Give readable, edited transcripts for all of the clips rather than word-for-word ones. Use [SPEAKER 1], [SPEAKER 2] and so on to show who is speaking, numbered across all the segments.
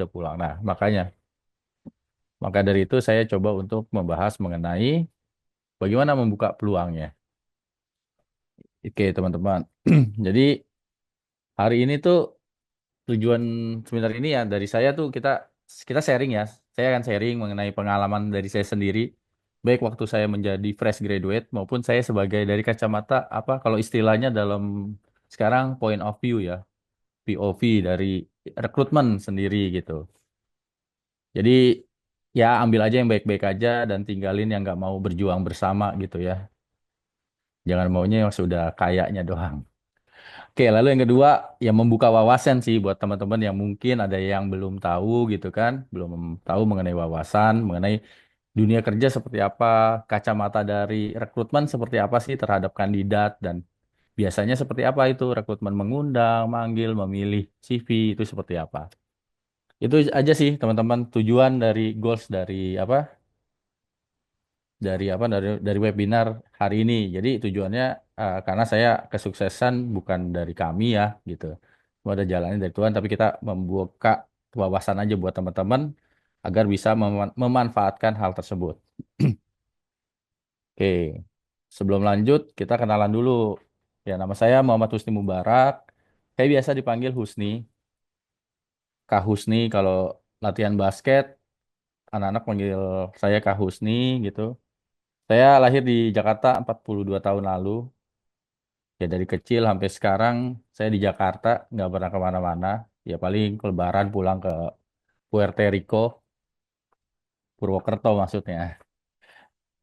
[SPEAKER 1] udah pulang. Nah, maka dari itu saya coba untuk membahas mengenai bagaimana membuka peluangnya. Oke, teman-teman. Jadi hari ini tuh tujuan seminar ini ya dari saya tuh kita kita sharing ya. Saya akan sharing mengenai pengalaman dari saya sendiri, baik waktu saya menjadi fresh graduate maupun saya sebagai dari kacamata apa kalau istilahnya dalam sekarang point of view ya, POV dari rekrutmen sendiri gitu. Jadi ya ambil aja yang baik-baik aja dan tinggalin yang nggak mau berjuang bersama gitu ya. Jangan maunya yang sudah kayaknya doang. Oke, lalu yang kedua, ya membuka wawasan sih buat teman-teman yang mungkin ada yang belum tahu gitu kan, belum tahu mengenai wawasan, mengenai dunia kerja seperti apa, kacamata dari rekrutmen seperti apa sih terhadap kandidat, dan biasanya seperti apa itu rekrutmen mengundang, manggil, memilih CV itu seperti apa. Itu aja sih teman-teman tujuan dari goals dari webinar hari ini. Jadi tujuannya karena saya kesuksesan bukan dari kami ya gitu. Cuma ada jalannya dari Tuhan, tapi kita membuka wawasan aja buat teman-teman agar bisa memanfaatkan hal tersebut. Oke, sebelum lanjut kita kenalan dulu. Ya, nama saya Muhammad Husni Mubarak. Saya biasa dipanggil Husni, Kak Husni kalau latihan basket, anak-anak panggil saya Kak Husni gitu. Saya lahir di Jakarta 42 tahun lalu. Ya dari kecil sampai sekarang saya di Jakarta, nggak pernah kemana-mana. Ya paling ke Lebaran pulang ke Puerto Rico, Purwokerto maksudnya.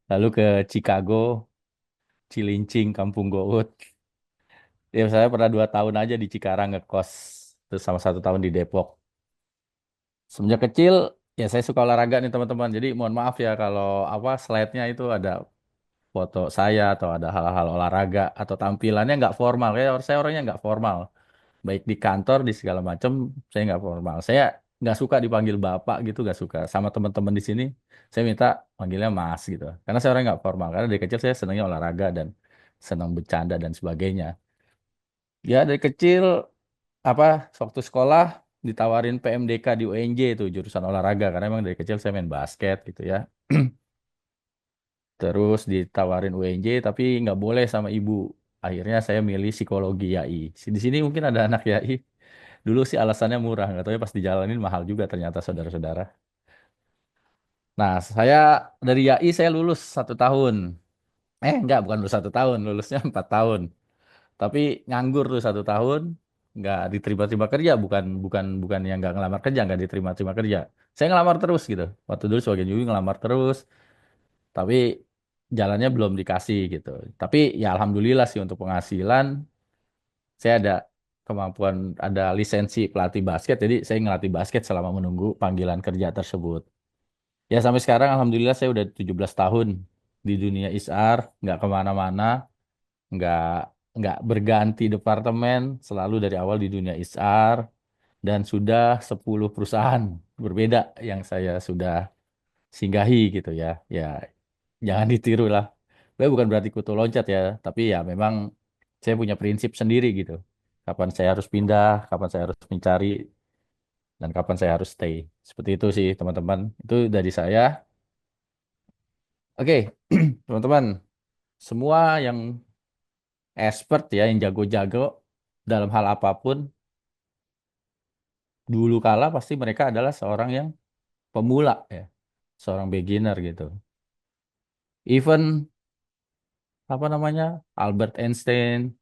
[SPEAKER 1] Lalu ke Chicago, Cilincing, Kampung Gout. Ya saya pernah 2 tahun aja di Cikarang ngekos. Terus sama 1 tahun di Depok. Semenjak kecil ya saya suka olahraga nih teman-teman. Jadi mohon maaf ya kalau apa slide-nya itu ada foto saya atau ada hal-hal olahraga atau tampilannya nggak formal. Kayak saya orangnya nggak formal. Baik di kantor di segala macam saya nggak formal, saya nggak suka dipanggil bapak gitu, nggak suka sama teman-teman di sini, saya minta panggilnya mas gitu karena saya orang nggak formal, karena dari kecil saya senangnya olahraga dan senang bercanda dan sebagainya. Ya dari kecil apa waktu sekolah ditawarin PMDK di UNJ itu jurusan olahraga karena emang dari kecil saya main basket gitu ya. Terus ditawarin UNJ tapi nggak boleh sama ibu, akhirnya saya milih psikologi YAI. Di sini mungkin ada anak YAI. Dulu sih alasannya murah, nggak tahu ya pas dijalanin mahal juga ternyata saudara-saudara. Nah, saya dari YAI saya lulus 1 tahun. Enggak, bukan lulus 1 tahun, lulusnya 4 tahun. Tapi nganggur tuh 1 tahun, nggak diterima-terima kerja, bukan bukan bukan yang nggak ngelamar kerja, nggak diterima-terima kerja. Saya ngelamar terus gitu. Waktu dulu sebagai juri ngelamar terus, tapi jalannya belum dikasih gitu. Tapi ya alhamdulillah sih untuk penghasilan, saya ada kemampuan, ada lisensi pelatih basket, jadi saya ngelatih basket selama menunggu panggilan kerja tersebut. Ya sampai sekarang alhamdulillah saya udah 17 tahun di dunia HR, nggak kemana-mana, nggak nggak berganti departemen, selalu dari awal di dunia HR, dan sudah 10 perusahaan berbeda yang saya sudah singgahi gitu ya. Ya jangan ditiru lah. Saya bukan berarti kutu loncat ya, tapi ya memang saya punya prinsip sendiri gitu. Kapan saya harus pindah, kapan saya harus mencari, dan kapan saya harus stay. Seperti itu sih teman-teman. Itu dari saya. Oke, teman-teman, semua yang expert ya, yang jago-jago dalam hal apapun, dulu kala pasti mereka adalah seorang yang pemula ya, seorang beginner gitu. Even apa namanya, Albert Einstein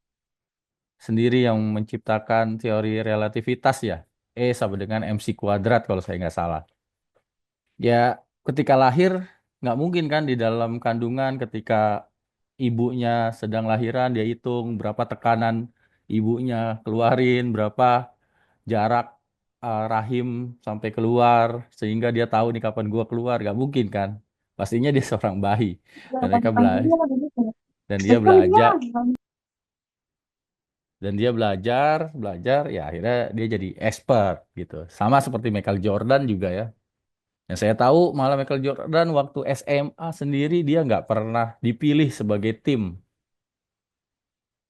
[SPEAKER 1] sendiri yang menciptakan teori relativitas ya, sama dengan MC kuadrat kalau saya nggak salah. Ya, ketika lahir nggak mungkin kan di dalam kandungan ketika ibunya sedang lahiran dia hitung berapa tekanan ibunya keluarin, berapa jarak rahim sampai keluar sehingga dia tahu nih kapan gua keluar. Nggak mungkin kan? Pastinya dia seorang bayi dan mereka belajar dan dia belajar belajar belajar ya akhirnya dia jadi expert gitu. Sama seperti Michael Jordan juga ya. Yang saya tahu malah Michael Jordan waktu SMA sendiri dia nggak pernah dipilih sebagai tim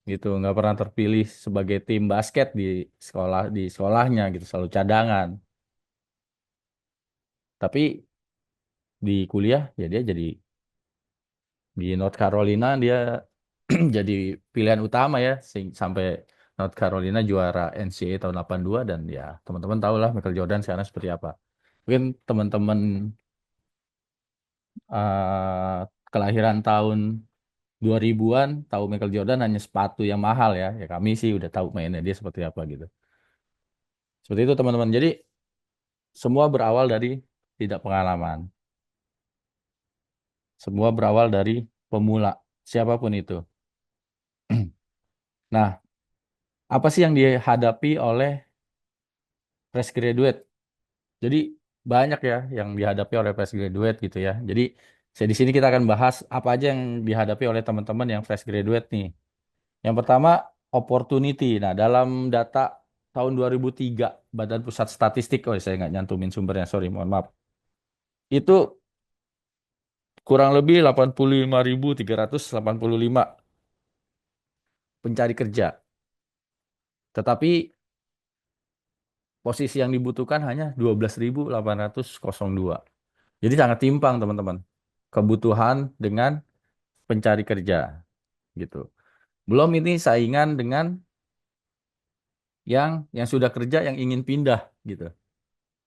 [SPEAKER 1] gitu, nggak pernah terpilih sebagai tim basket di sekolahnya gitu, selalu cadangan. Tapi di kuliah ya dia jadi di North Carolina dia jadi pilihan utama ya sampai North Carolina juara NCAA tahun 82 dan ya teman-teman tahu lah Michael Jordan sekarang seperti apa. Mungkin teman-teman kelahiran tahun 2000-an tahu Michael Jordan hanya sepatu yang mahal ya. Ya kami sih udah tahu mainnya dia seperti apa gitu. Seperti itu teman-teman. Jadi semua berawal dari tidak pengalaman. Semua berawal dari pemula, siapapun itu. Nah, apa sih yang dihadapi oleh fresh graduate? Jadi banyak ya yang dihadapi oleh fresh graduate gitu ya. Jadi di sini kita akan bahas apa aja yang dihadapi oleh teman-teman yang fresh graduate nih. Yang pertama, opportunity. Nah, dalam data tahun 2003, Badan Pusat Statistik, oh saya nggak nyantumin sumbernya, sorry, mohon maaf. Itu kurang lebih 85.385 pencari kerja. Tetapi posisi yang dibutuhkan hanya 12.802. Jadi sangat timpang, teman-teman. Kebutuhan dengan pencari kerja gitu. Belum ini saingan dengan yang sudah kerja yang ingin pindah gitu.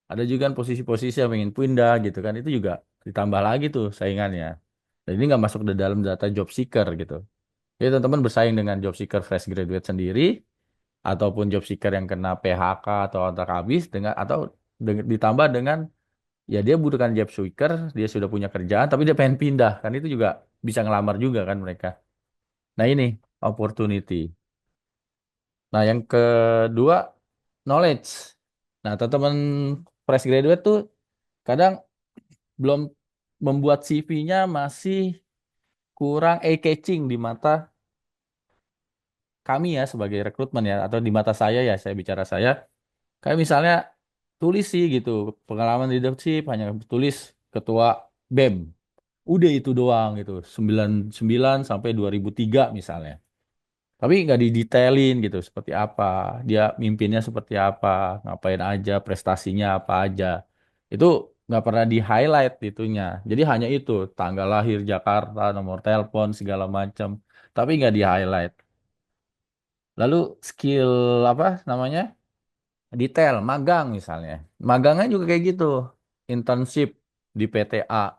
[SPEAKER 1] Ada juga kan posisi-posisi yang ingin pindah gitu kan. Itu juga ditambah lagi tuh saingannya. Dan ini nggak masuk ke dalam data job seeker gitu. Jadi teman-teman bersaing dengan job seeker fresh graduate sendiri ataupun job seeker yang kena PHK atau kontrak habis dengan atau ditambah dengan ya dia butuhkan job seeker, dia sudah punya kerjaan tapi dia pengen pindah kan itu juga bisa ngelamar juga kan mereka. Nah ini opportunity. Nah yang kedua knowledge. Nah teman-teman fresh graduate tuh kadang belum membuat CV-nya masih kurang eye-catching di mata kami ya sebagai rekrutmen ya atau di mata saya ya saya bicara saya kayak misalnya tulis sih gitu pengalaman leadership hanya tulis ketua BEM udah itu doang gitu 99 sampai 2003 misalnya tapi nggak didetailin gitu seperti apa dia mimpinnya seperti apa ngapain aja prestasinya apa aja itu nggak pernah di highlight itunya jadi hanya itu tanggal lahir Jakarta nomor telepon segala macam tapi nggak di highlight lalu skill apa namanya detail magang misalnya magangnya juga kayak gitu internship di PTA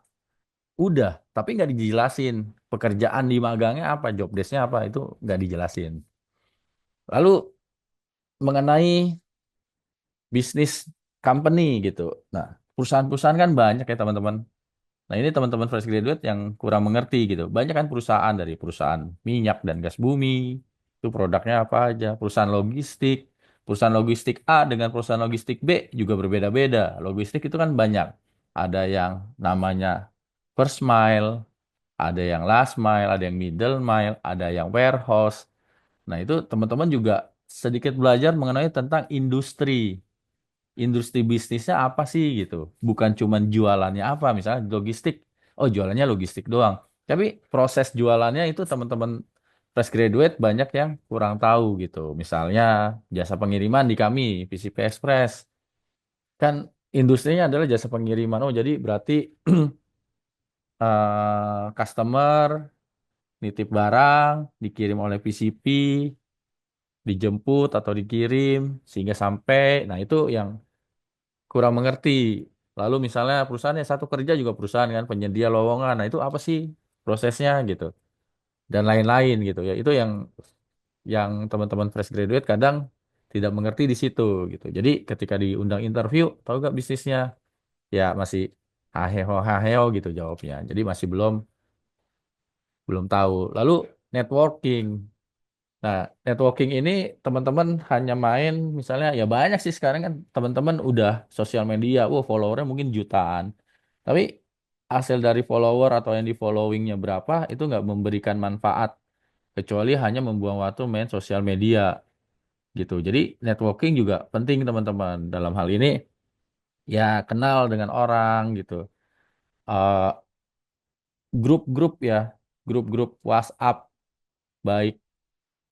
[SPEAKER 1] udah tapi nggak dijelasin pekerjaan di magangnya apa job desk-nya apa itu nggak dijelasin lalu mengenai bisnis company gitu nah perusahaan-perusahaan kan banyak ya teman-teman. Nah, ini teman-teman fresh graduate yang kurang mengerti gitu. Banyak kan perusahaan dari perusahaan minyak dan gas bumi, itu produknya apa aja. Perusahaan logistik A dengan perusahaan logistik B juga berbeda-beda. Logistik itu kan banyak. Ada yang namanya first mile, ada yang last mile, ada yang middle mile, ada yang warehouse. Nah, itu teman-teman juga sedikit belajar mengenai tentang industri bisnisnya apa sih gitu. Bukan cuma jualannya apa, misalnya logistik. Oh, jualannya logistik doang. Tapi proses jualannya itu teman-teman fresh graduate banyak yang kurang tahu gitu. Misalnya jasa pengiriman di kami, PCP Express. Kan industrinya adalah jasa pengiriman. Oh, jadi berarti customer nitip barang, dikirim oleh PCP, dijemput atau dikirim sehingga sampai. Nah, itu yang kurang mengerti. Lalu misalnya perusahaannya satu kerja juga perusahaan kan penyedia lowongan. Nah, itu apa sih prosesnya gitu. Dan lain-lain gitu ya. Itu yang teman-teman fresh graduate kadang tidak mengerti di situ gitu. Jadi ketika diundang interview, tahu gak bisnisnya? Ya masih haheo gitu jawabnya. Jadi masih belum belum tahu. Lalu networking. Nah, networking ini teman-teman hanya main misalnya ya banyak sih sekarang kan teman-teman udah sosial media, wah followernya mungkin jutaan. Tapi hasil dari follower atau yang di followingnya berapa itu nggak memberikan manfaat kecuali hanya membuang waktu main sosial media gitu. Jadi networking juga penting teman-teman dalam hal ini ya kenal dengan orang gitu. Eh, grup-grup ya, grup-grup WhatsApp baik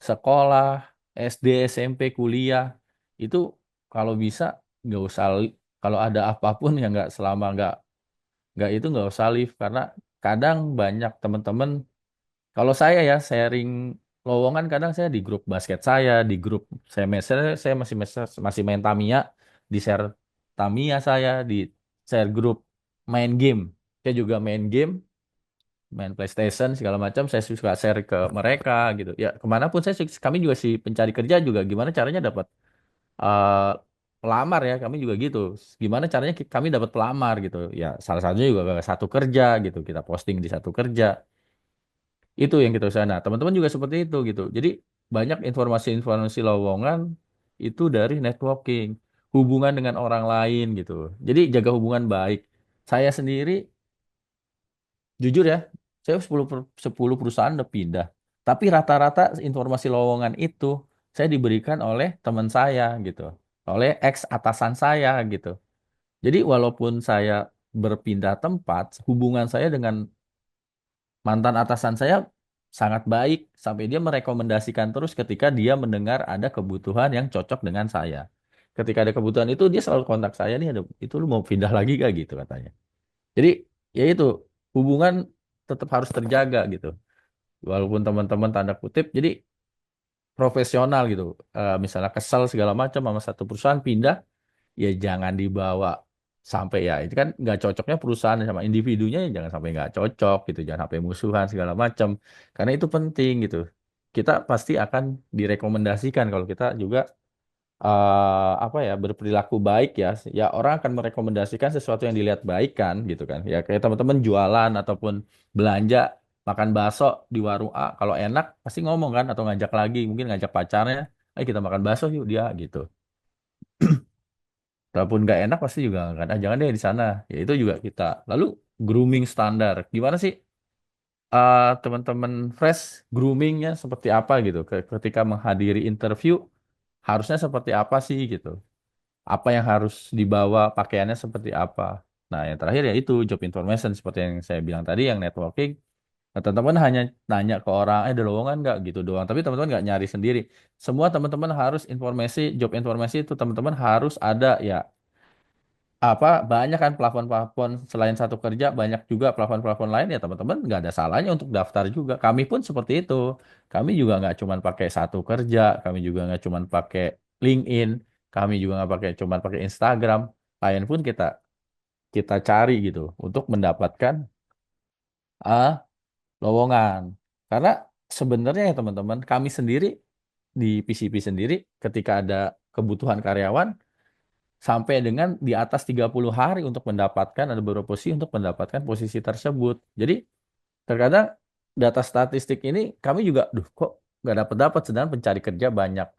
[SPEAKER 1] sekolah, SD, SMP, kuliah, itu kalau bisa nggak usah Kalau ada apapun ya nggak selama nggak itu nggak usah live karena kadang banyak teman-teman kalau saya ya sharing lowongan kadang saya di grup basket saya di grup saya masih main Tamiya di share Tamiya saya di share grup main game saya juga main game main PlayStation segala macam saya suka share ke mereka gitu ya kemanapun kami juga si pencari kerja juga gimana caranya dapat eh, pelamar ya kami juga gitu gimana caranya kami dapat pelamar gitu ya salah satunya juga ke satu kerja gitu kita posting di satu kerja itu yang kita usahakan. Nah, teman-teman juga seperti itu gitu. Jadi banyak informasi-informasi lowongan itu dari networking, hubungan dengan orang lain gitu. Jadi jaga hubungan baik. Saya sendiri jujur ya, saya 10 perusahaan udah pindah. Tapi rata-rata informasi lowongan itu saya diberikan oleh teman saya gitu. Oleh ex atasan saya gitu. Jadi walaupun saya berpindah tempat, hubungan saya dengan mantan atasan saya sangat baik sampai dia merekomendasikan terus ketika dia mendengar ada kebutuhan yang cocok dengan saya. Ketika ada kebutuhan itu dia selalu kontak saya nih ada itu lu mau pindah lagi gak gitu katanya. Jadi ya itu hubungan tetap harus terjaga gitu. Walaupun teman-teman tanda kutip jadi profesional gitu. Misalnya kesal segala macam sama satu perusahaan pindah ya jangan dibawa sampai ya itu kan nggak cocoknya perusahaan sama individunya ya jangan sampai nggak cocok gitu jangan sampai musuhan segala macam karena itu penting gitu kita pasti akan direkomendasikan kalau kita juga apa ya berperilaku baik ya ya orang akan merekomendasikan sesuatu yang dilihat baik kan gitu kan ya kayak teman-teman jualan ataupun belanja makan bakso di warung A kalau enak pasti ngomong kan atau ngajak lagi mungkin ngajak pacarnya ayo kita makan bakso yuk dia gitu. Walaupun nggak enak pasti juga nggak ada. Jangan deh di sana. Ya itu juga kita. Lalu grooming standar. Gimana sih teman-teman fresh groomingnya seperti apa gitu? Ketika menghadiri interview harusnya seperti apa sih gitu? Apa yang harus dibawa pakaiannya seperti apa? Nah yang terakhir ya itu job information seperti yang saya bilang tadi yang networking. Nah, teman-teman hanya nanya ke orang, ada lowongan nggak gitu doang. Tapi teman-teman nggak nyari sendiri. Semua teman-teman harus informasi, job informasi itu teman-teman harus ada ya apa banyak kan plafon-plafon selain satu kerja banyak juga plafon-plafon lain ya teman-teman nggak ada salahnya untuk daftar juga kami pun seperti itu kami juga nggak cuman pakai satu kerja kami juga nggak cuman pakai LinkedIn kami juga nggak pakai cuman pakai Instagram lain pun kita kita cari gitu untuk mendapatkan ah lowongan karena sebenarnya ya teman-teman kami sendiri di PCP sendiri ketika ada kebutuhan karyawan sampai dengan di atas 30 hari untuk mendapatkan ada beberapa posisi untuk mendapatkan posisi tersebut. Jadi terkadang data statistik ini kami juga, duh kok nggak dapat dapat sedangkan pencari kerja banyak.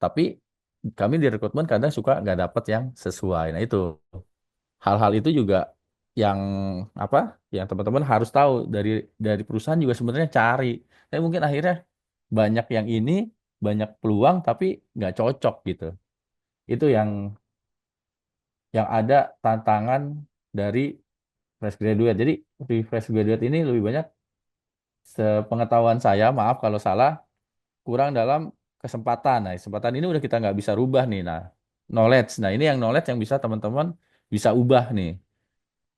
[SPEAKER 1] Tapi kami di rekrutmen kadang suka nggak dapat yang sesuai. Nah itu hal-hal itu juga yang apa? Yang teman-teman harus tahu dari perusahaan juga sebenarnya cari. Tapi mungkin akhirnya banyak yang ini banyak peluang tapi nggak cocok gitu. Itu yang ada tantangan dari fresh graduate. Jadi di fresh graduate ini lebih banyak sepengetahuan saya, maaf kalau salah, kurang dalam kesempatan. Nah, kesempatan ini udah kita nggak bisa rubah nih. Nah, knowledge. Nah, ini yang knowledge yang bisa teman-teman bisa ubah nih.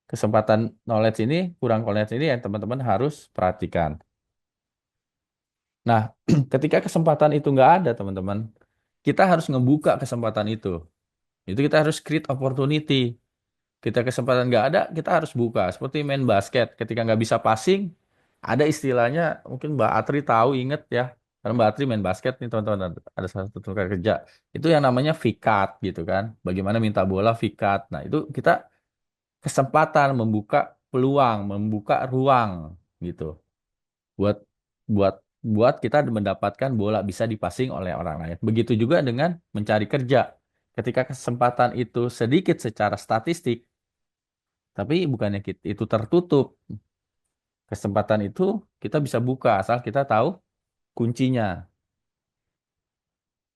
[SPEAKER 1] Kesempatan knowledge ini, kurang knowledge ini yang teman-teman harus perhatikan. Nah, ketika kesempatan itu nggak ada, teman-teman, kita harus ngebuka kesempatan itu. Itu kita harus create opportunity. Kita kesempatan nggak ada, kita harus buka. Seperti main basket, ketika nggak bisa passing, ada istilahnya, mungkin Mbak Atri tahu, inget ya. Karena Mbak Atri main basket nih teman-teman, ada salah satu rekan kerja. Itu yang namanya V-cut gitu kan. Bagaimana minta bola V-cut. Nah itu kita kesempatan membuka peluang, membuka ruang gitu. Buat buat buat kita mendapatkan bola bisa dipassing oleh orang lain. Begitu juga dengan mencari kerja. Ketika kesempatan itu sedikit secara statistik, tapi bukannya itu tertutup. Kesempatan itu kita bisa buka asal kita tahu kuncinya.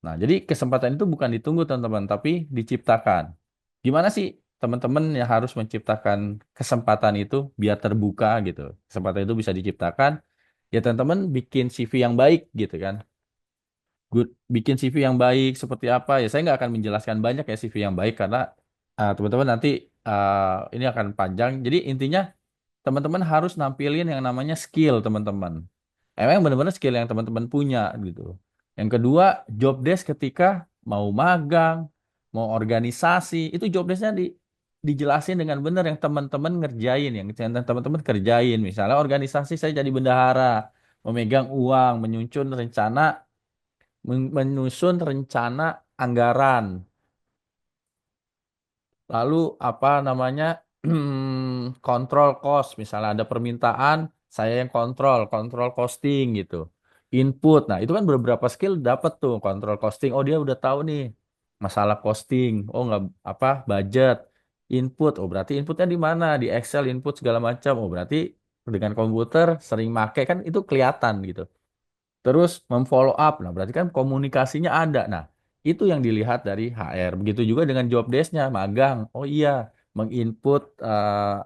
[SPEAKER 1] Nah, jadi kesempatan itu bukan ditunggu teman-teman, tapi diciptakan. Gimana sih teman-teman yang harus menciptakan kesempatan itu biar terbuka gitu. Kesempatan itu bisa diciptakan. Ya teman-teman bikin CV yang baik gitu kan. Good, bikin CV yang baik seperti apa ya. Saya nggak akan menjelaskan banyak ya CV yang baik karena teman-teman nanti ini akan panjang. Jadi intinya teman-teman harus nampilin yang namanya skill teman-teman. Emang benar-benar skill yang teman-teman punya gitu. Yang kedua, job desk ketika mau magang, mau organisasi, itu job desknya dijelasin dengan benar yang teman-teman ngerjain, yang teman-teman kerjain. Misalnya organisasi saya jadi bendahara, memegang uang, menyusun rencana anggaran. Lalu apa namanya kontrol cost, misalnya ada permintaan, saya yang kontrol costing gitu. Input, nah itu kan beberapa skill dapat tuh kontrol costing. Oh dia udah tahu nih masalah costing. Oh nggak apa budget, input. Oh berarti inputnya di mana? Di Excel input segala macam. Oh berarti dengan komputer sering make kan itu kelihatan gitu. Terus memfollow up. Nah, berarti kan komunikasinya ada. Nah, itu yang dilihat dari HR. Begitu juga dengan job desk-nya, magang. Oh iya, menginput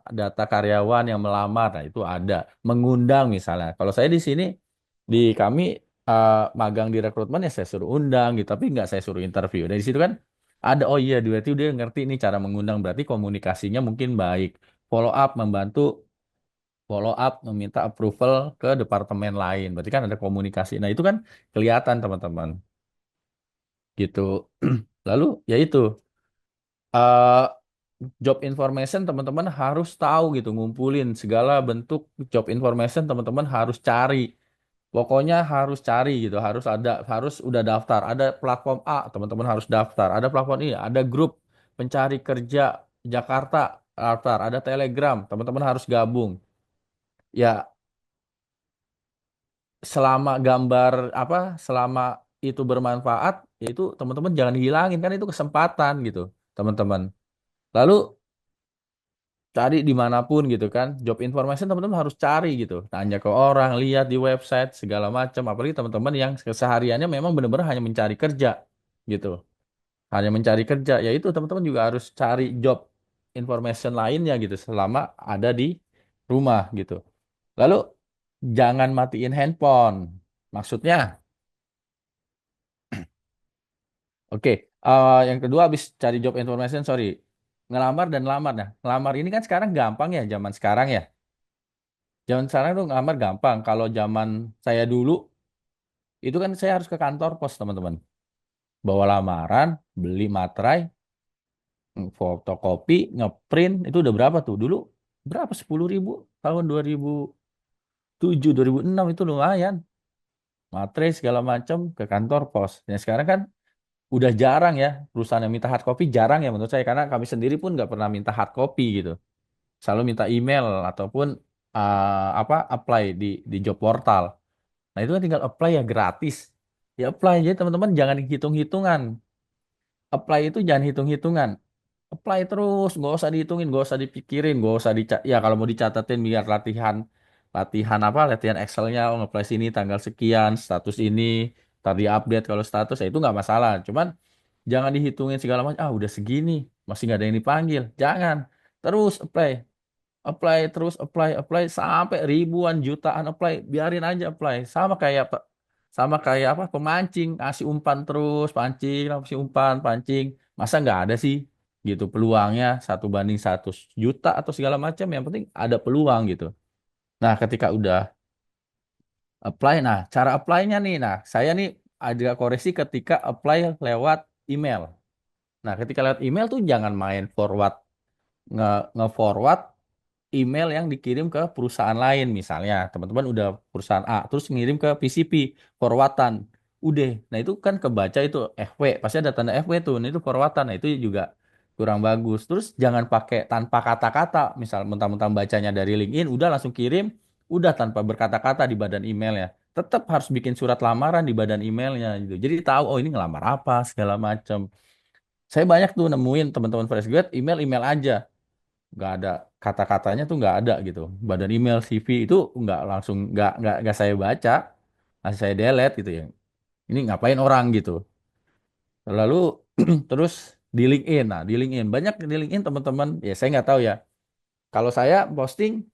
[SPEAKER 1] data karyawan yang melamar. Nah, itu ada. Mengundang misalnya. Kalau saya di sini, di kami magang di rekrutmen ya saya suruh undang gitu. Tapi nggak saya suruh interview. Dari situ kan ada, oh iya, berarti dia ngerti nih cara mengundang. Berarti komunikasinya mungkin baik. Follow up, follow up meminta approval ke departemen lain. Berarti kan ada komunikasi. Nah, itu kan kelihatan teman-teman gitu. Lalu ya itu eh, job information teman-teman harus tahu gitu, ngumpulin segala bentuk job information teman-teman harus cari. Pokoknya harus cari gitu, harus udah daftar. Ada platform A, teman-teman harus daftar. Ada platform ini, ada grup pencari kerja Jakarta, daftar. Ada Telegram, teman-teman harus gabung. Ya, selama gambar apa selama itu bermanfaat ya itu teman-teman jangan hilangin kan itu kesempatan gitu teman-teman. Lalu cari dimanapun gitu kan job information teman-teman harus cari gitu tanya ke orang lihat di website segala macam apalagi teman-teman yang kesehariannya memang benar-benar hanya mencari kerja gitu hanya mencari kerja ya itu teman-teman juga harus cari job information lainnya gitu selama ada di rumah gitu. Lalu jangan matiin handphone maksudnya. Oke, yang kedua habis cari job information, sorry, ngelamar dan lamar. Nah, ngelamar ini kan sekarang gampang ya, zaman sekarang ya. Zaman sekarang tuh ngelamar gampang. Kalau zaman saya dulu, itu kan saya harus ke kantor pos, teman-teman. Bawa lamaran, beli materai, fotokopi, ngeprint, itu udah berapa tuh? Dulu berapa? 10.000 tahun 2007, 2006 itu lumayan. Materai segala macam ke kantor pos. Nah, sekarang kan udah jarang ya perusahaan yang minta hard copy jarang ya menurut saya karena kami sendiri pun nggak pernah minta hard copy gitu selalu minta email ataupun apa apply di job portal. Nah itu kan tinggal apply ya gratis ya apply jadi teman-teman jangan hitung-hitungan apply itu jangan hitung-hitungan apply terus nggak usah dihitungin nggak usah dipikirin nggak usah ya kalau mau dicatatin biar latihan latihan apa latihan Excelnya oh apply sini tanggal sekian status ini tadi update kalau status ya itu nggak masalah cuman jangan dihitungin segala macam. Ah, udah segini, masih nggak ada yang dipanggil. Jangan. Terus apply, terus apply sampai ribuan jutaan apply. Biarin aja apply. Sama kayak apa? Pemancing, kasih umpan terus, pancing, kasih umpan, pancing. Masa nggak ada sih? Gitu peluangnya 1 banding 100 juta atau segala macam. Yang penting ada peluang gitu. Nah, ketika udah apply, nah cara apply-nya nih, nah saya nih ada koreksi ketika apply lewat email. Nah, ketika lewat email tuh jangan main nge, nge-forward email yang dikirim ke perusahaan lain. Misalnya, teman-teman udah perusahaan A, terus ngirim ke PCP, forwardan. Udah, nah itu kan kebaca itu FW, pasti ada tanda FW tuh, nah itu forwardan. Nah, itu juga kurang bagus. Terus jangan pakai tanpa kata-kata, misal mentang-mentang bacanya dari LinkedIn, udah langsung kirim, udah tanpa berkata-kata di badan emailnya. Tetap harus bikin surat lamaran di badan emailnya gitu. Jadi tahu, oh ini ngelamar apa, segala macam. Saya banyak tuh nemuin teman-teman fresh grad email aja, nggak ada kata-katanya tuh nggak ada gitu. Badan email CV itu nggak saya baca, langsung saya delete gitu ya. Ini ngapain orang gitu. Lalu terus di LinkedIn, nah di LinkedIn banyak di LinkedIn teman-teman, ya saya nggak tahu ya. Kalau saya posting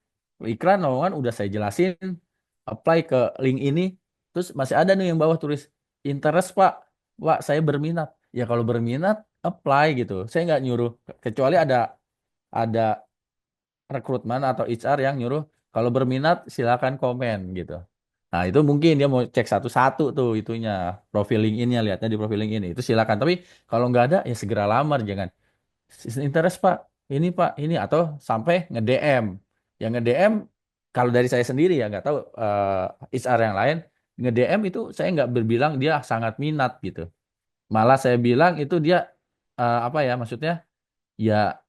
[SPEAKER 1] iklan lowongan udah saya jelasin, apply ke link ini, terus masih ada nih yang bawah tulis interest Pak, Pak saya berminat. Ya kalau berminat apply gitu. Saya nggak nyuruh, kecuali ada rekrutmen atau HR yang nyuruh kalau berminat silakan komen gitu. Nah, itu mungkin dia mau cek satu-satu tuh itunya, profil LinkedIn-nya lihatnya di profil LinkedIn itu silakan. Tapi kalau nggak ada ya segera lamar, jangan interest Pak, ini Pak, ini atau sampai nge-DM. Yang nge-DM kalau dari saya sendiri ya nggak tahu HR yang lain nge-DM itu saya nggak berbilang dia sangat minat gitu. Malah saya bilang itu dia apa ya maksudnya ya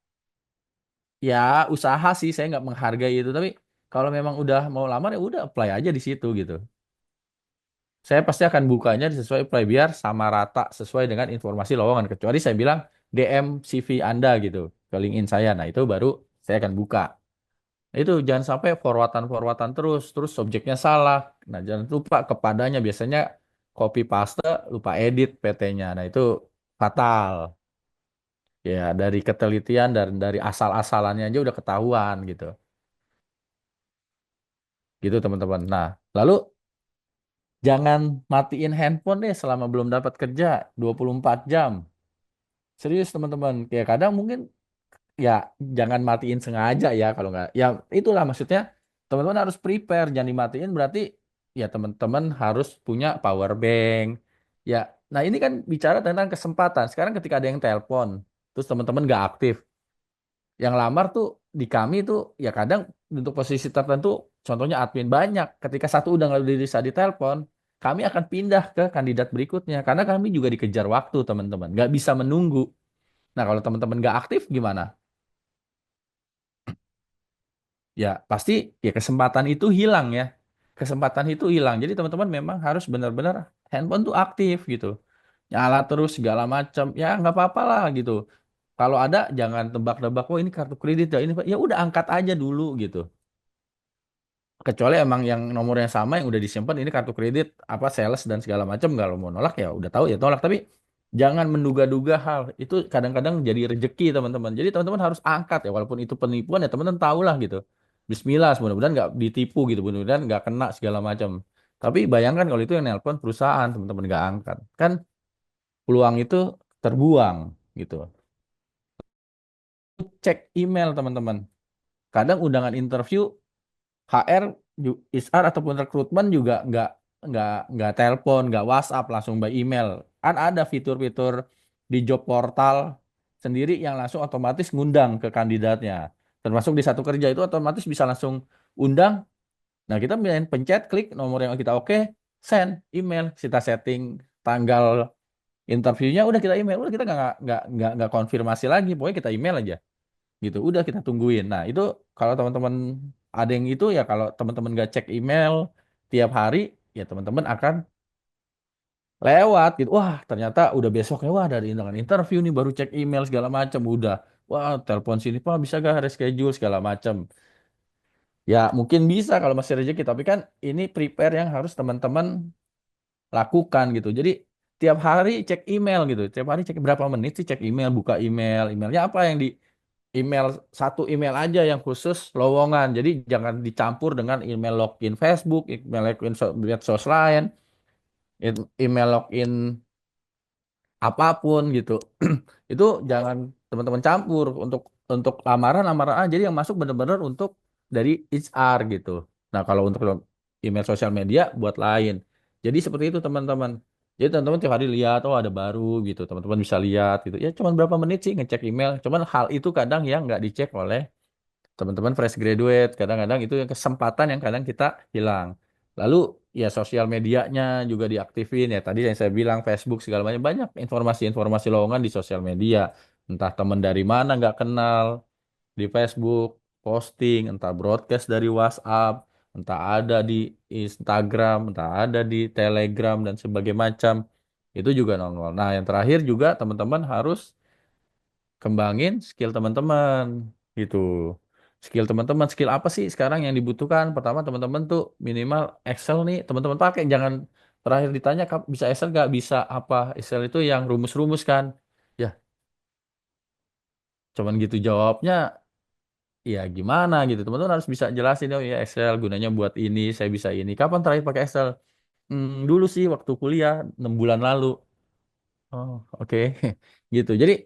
[SPEAKER 1] ya usaha sih saya nggak menghargai itu tapi kalau memang udah mau lamar ya udah apply aja di situ gitu. Saya pasti akan bukanya sesuai apply biar sama rata sesuai dengan informasi lowongan kecuali saya bilang DM CV Anda gitu ke LinkedIn saya. Nah, itu baru saya akan buka. Nah, itu jangan sampai forwardan-forwardan terus subjeknya salah. Nah, jangan lupa kepadanya biasanya copy paste lupa edit PT-nya. Nah, itu fatal. Ya, dari ketelitian dan dari asal-asalannya aja udah ketahuan gitu. Gitu teman-teman. Nah, lalu jangan matiin handphone deh selama belum dapat kerja 24 jam. Serius teman-teman. Kayak kadang mungkin ya jangan matiin sengaja ya kalau nggak. Ya itulah maksudnya teman-teman harus prepare. Jangan dimatiin berarti ya teman-teman harus punya power bank. Ya, nah ini kan bicara tentang kesempatan. Sekarang ketika ada yang telepon, terus teman-teman nggak aktif, yang lamar tuh di kami tuh ya kadang untuk posisi tertentu contohnya admin banyak ketika satu udah nggak bisa ditelepon kami akan pindah ke kandidat berikutnya karena kami juga dikejar waktu teman-teman nggak bisa menunggu. Nah kalau teman-teman nggak aktif gimana ya pasti ya kesempatan itu hilang ya, kesempatan itu hilang jadi teman-teman memang harus benar-benar handphone tuh aktif gitu, nyala terus segala macam ya nggak apa-apa lah gitu. Kalau ada jangan tebak-tebak oh ini kartu kredit ya ini Pak." Ya udah angkat aja dulu gitu. Kecuali emang yang nomornya sama yang udah disimpan ini kartu kredit apa sales dan segala macam kalau mau nolak ya udah tahu ya tolak tapi jangan menduga-duga hal itu kadang-kadang jadi rejeki teman-teman jadi teman-teman harus angkat ya walaupun itu penipuan ya teman-teman tahu lah gitu. Bismillah mudah-mudahan nggak ditipu gitu mudah-mudahan nggak kena segala macam tapi bayangkan kalau itu yang nelpon perusahaan teman-teman nggak angkat kan peluang itu terbuang gitu. Cek email teman-teman kadang undangan interview HR, HR ataupun rekrutmen juga nggak telepon, nggak WhatsApp, langsung by email. Kan ada fitur-fitur di job portal sendiri yang langsung otomatis ngundang ke kandidatnya. Termasuk di satu kerja itu otomatis bisa langsung undang. Nah kita main pencet, klik nomor yang kita oke, send email, kita setting tanggal interviewnya, udah kita email, udah kita nggak konfirmasi lagi, pokoknya kita email aja gitu udah kita tungguin. Nah itu kalau teman-teman ada yang itu ya kalau teman-teman nggak cek email tiap hari ya teman-teman akan lewat gitu wah ternyata udah besoknya wah ada undangan interview nih baru cek email segala macam udah wah telepon sini pak bisa gak reschedule segala macam ya mungkin bisa kalau masih rezeki tapi kan ini prepare yang harus teman-teman lakukan gitu jadi tiap hari cek email gitu tiap hari cek berapa menit sih cek email buka emailnya apa yang di email satu email aja yang khusus lowongan. Jadi jangan dicampur dengan email login Facebook, email login medsos lain, email login apapun gitu. Itu jangan teman-teman campur untuk lamaran aja. Jadi yang masuk benar-benar untuk dari HR gitu. Nah, kalau untuk email sosial media buat lain. Jadi seperti itu teman-teman. Jadi teman-teman tiap hari lihat oh ada baru gitu. Teman-teman bisa lihat gitu. Ya cuman berapa menit sih ngecek email. Cuman hal itu kadang yang nggak dicek oleh teman-teman fresh graduate kadang-kadang itu yang kesempatan yang kadang kita hilang lalu ya sosial medianya juga diaktifin ya tadi yang saya bilang Facebook segala macam banyak informasi-informasi lowongan di sosial media entah teman dari mana nggak kenal di Facebook posting entah broadcast dari WhatsApp entah ada di Instagram entah ada di Telegram dan sebagainya macam itu juga nongol. Nah yang terakhir juga teman-teman harus kembangin skill teman-teman gitu. Skill teman-teman, skill apa sih sekarang yang dibutuhkan? Pertama teman-teman tuh minimal Excel nih teman-teman pakai. Jangan terakhir ditanya bisa Excel nggak? Bisa apa? Excel itu yang rumus-rumus kan? Ya, cuman gitu jawabnya. Ya gimana gitu. Teman-teman harus bisa jelasin oh ya Excel gunanya buat ini, saya bisa ini. Kapan terakhir pakai Excel? Dulu sih waktu kuliah 6 bulan lalu. Oh, oke. gitu. Jadi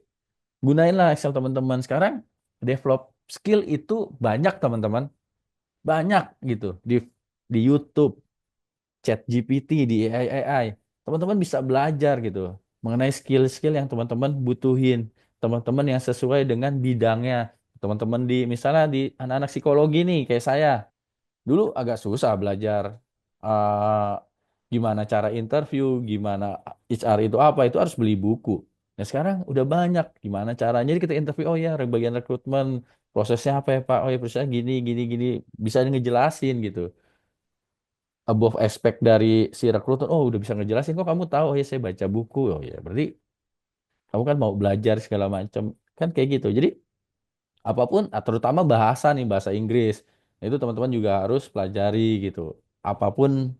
[SPEAKER 1] gunainlah Excel teman-teman. Sekarang develop skill itu banyak teman-teman, banyak gitu di YouTube, Chat GPT, di AI. Teman-teman bisa belajar gitu mengenai skill-skill yang teman-teman butuhin, teman-teman yang sesuai dengan bidangnya. Teman-teman di misalnya di anak-anak psikologi nih kayak saya. Dulu agak susah belajar eh, gimana cara interview, gimana HR itu apa, itu harus beli buku. Nah sekarang udah banyak gimana caranya. Jadi kita interview, oh ya bagian rekrutmen, prosesnya apa ya Pak? Oh ya prosesnya gini, gini, gini. Bisa ngejelasin gitu. Above expect dari si rekruter, oh udah bisa ngejelasin kok kamu tahu, oh ya saya baca buku, oh ya berarti kamu kan mau belajar segala macam, kan kayak gitu. Jadi apapun, terutama bahasa nih, bahasa Inggris, nah, itu teman-teman juga harus pelajari gitu. Apapun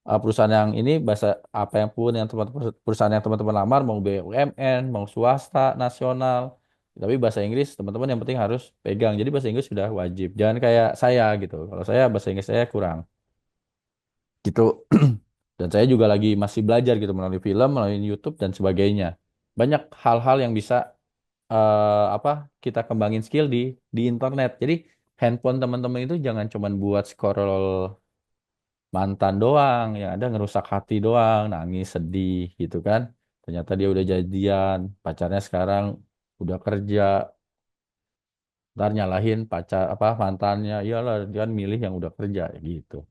[SPEAKER 1] perusahaan yang ini, bahasa apa yang pun yang teman-teman perusahaan yang teman-teman lamar, mau BUMN, mau swasta, nasional, tapi bahasa Inggris teman-teman yang penting harus pegang. Jadi bahasa Inggris sudah wajib. Jangan kayak saya gitu. Kalau saya bahasa Inggris saya kurang gitu. Dan saya juga lagi masih belajar gitu melalui film, melalui YouTube dan sebagainya. Banyak hal-hal yang bisa apa kita kembangin skill di internet. Jadi handphone teman-teman itu jangan cuman buat scroll mantan doang, yang ada ngerusak hati doang, nangis, sedih gitu kan. Ternyata dia udah jadian, pacarnya sekarang udah kerja, ntar nyalahin pacar apa mantannya, iyalah dia kan milih yang udah kerja gitu.